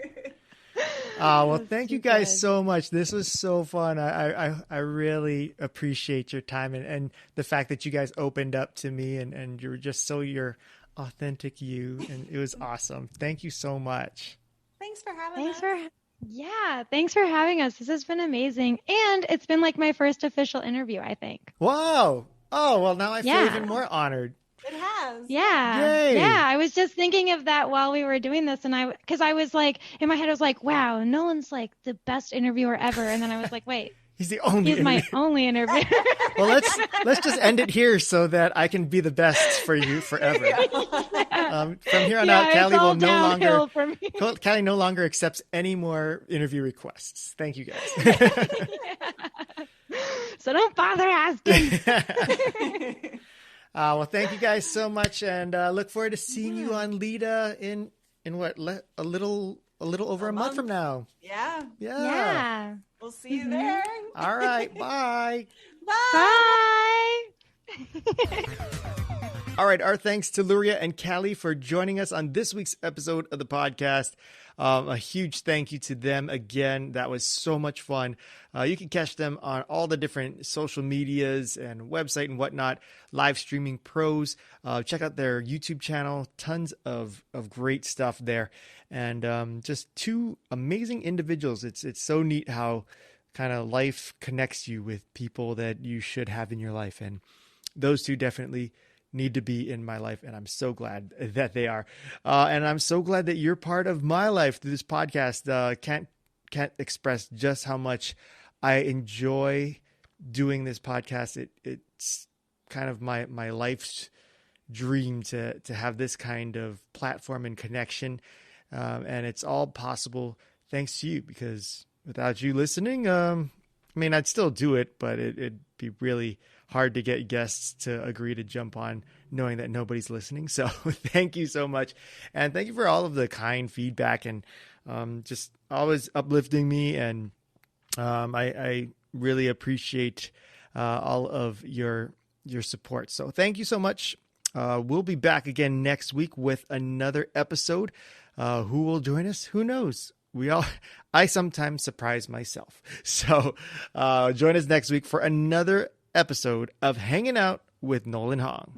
Well, thank you guys so much. This was so fun. I really appreciate your time and the fact that you guys opened up to me and you're just your authentic you, and it was awesome. Thank you so much. Thanks for having us. Thanks for having us. This has been amazing, and it's been like my first official interview, I think. Wow. Oh, well, now I feel even more honored. It has. Yeah. Yay. Yeah. I was just thinking of that while we were doing this. And because I was like, in my head, I was like, wow, Nolan's like the best interviewer ever. And then I was like, wait, He's the only. He's my only interviewer. Well, let's just end it here so that I can be the best for you forever. From here on out, Callie will Callie no longer accepts any more interview requests. Thank you guys. So don't bother asking. Well, thank you guys so much, and look forward to seeing you on Lita in what a little over a month from now. Yeah. We'll see you there. All right. Bye. Bye. All right. Our thanks to Luria and Kali for joining us on this week's episode of the podcast. A huge thank you to them again. That was so much fun. You can catch them on all the different social medias and website and whatnot. Live streaming pros. Check out their YouTube channel. Tons of great stuff there. And just two amazing individuals. It's so neat how kind of life connects you with people that you should have in your life. And those two definitely need to be in my life, and I'm so glad that they are. And I'm so glad that you're part of my life through this podcast. Can't express just how much I enjoy doing this podcast. It's kind of my life's dream to have this kind of platform and connection. And it's all possible thanks to you, because without you listening, I mean, I'd still do it, but it'd be really hard to get guests to agree to jump on knowing that nobody's listening. So thank you so much. And thank you for all of the kind feedback and just always uplifting me. And I really appreciate all of your support. So thank you so much. We'll be back again next week with another episode. Who will join us? Who knows? I sometimes surprise myself. So join us next week for another episode of Hanging Out with Nolan Hong.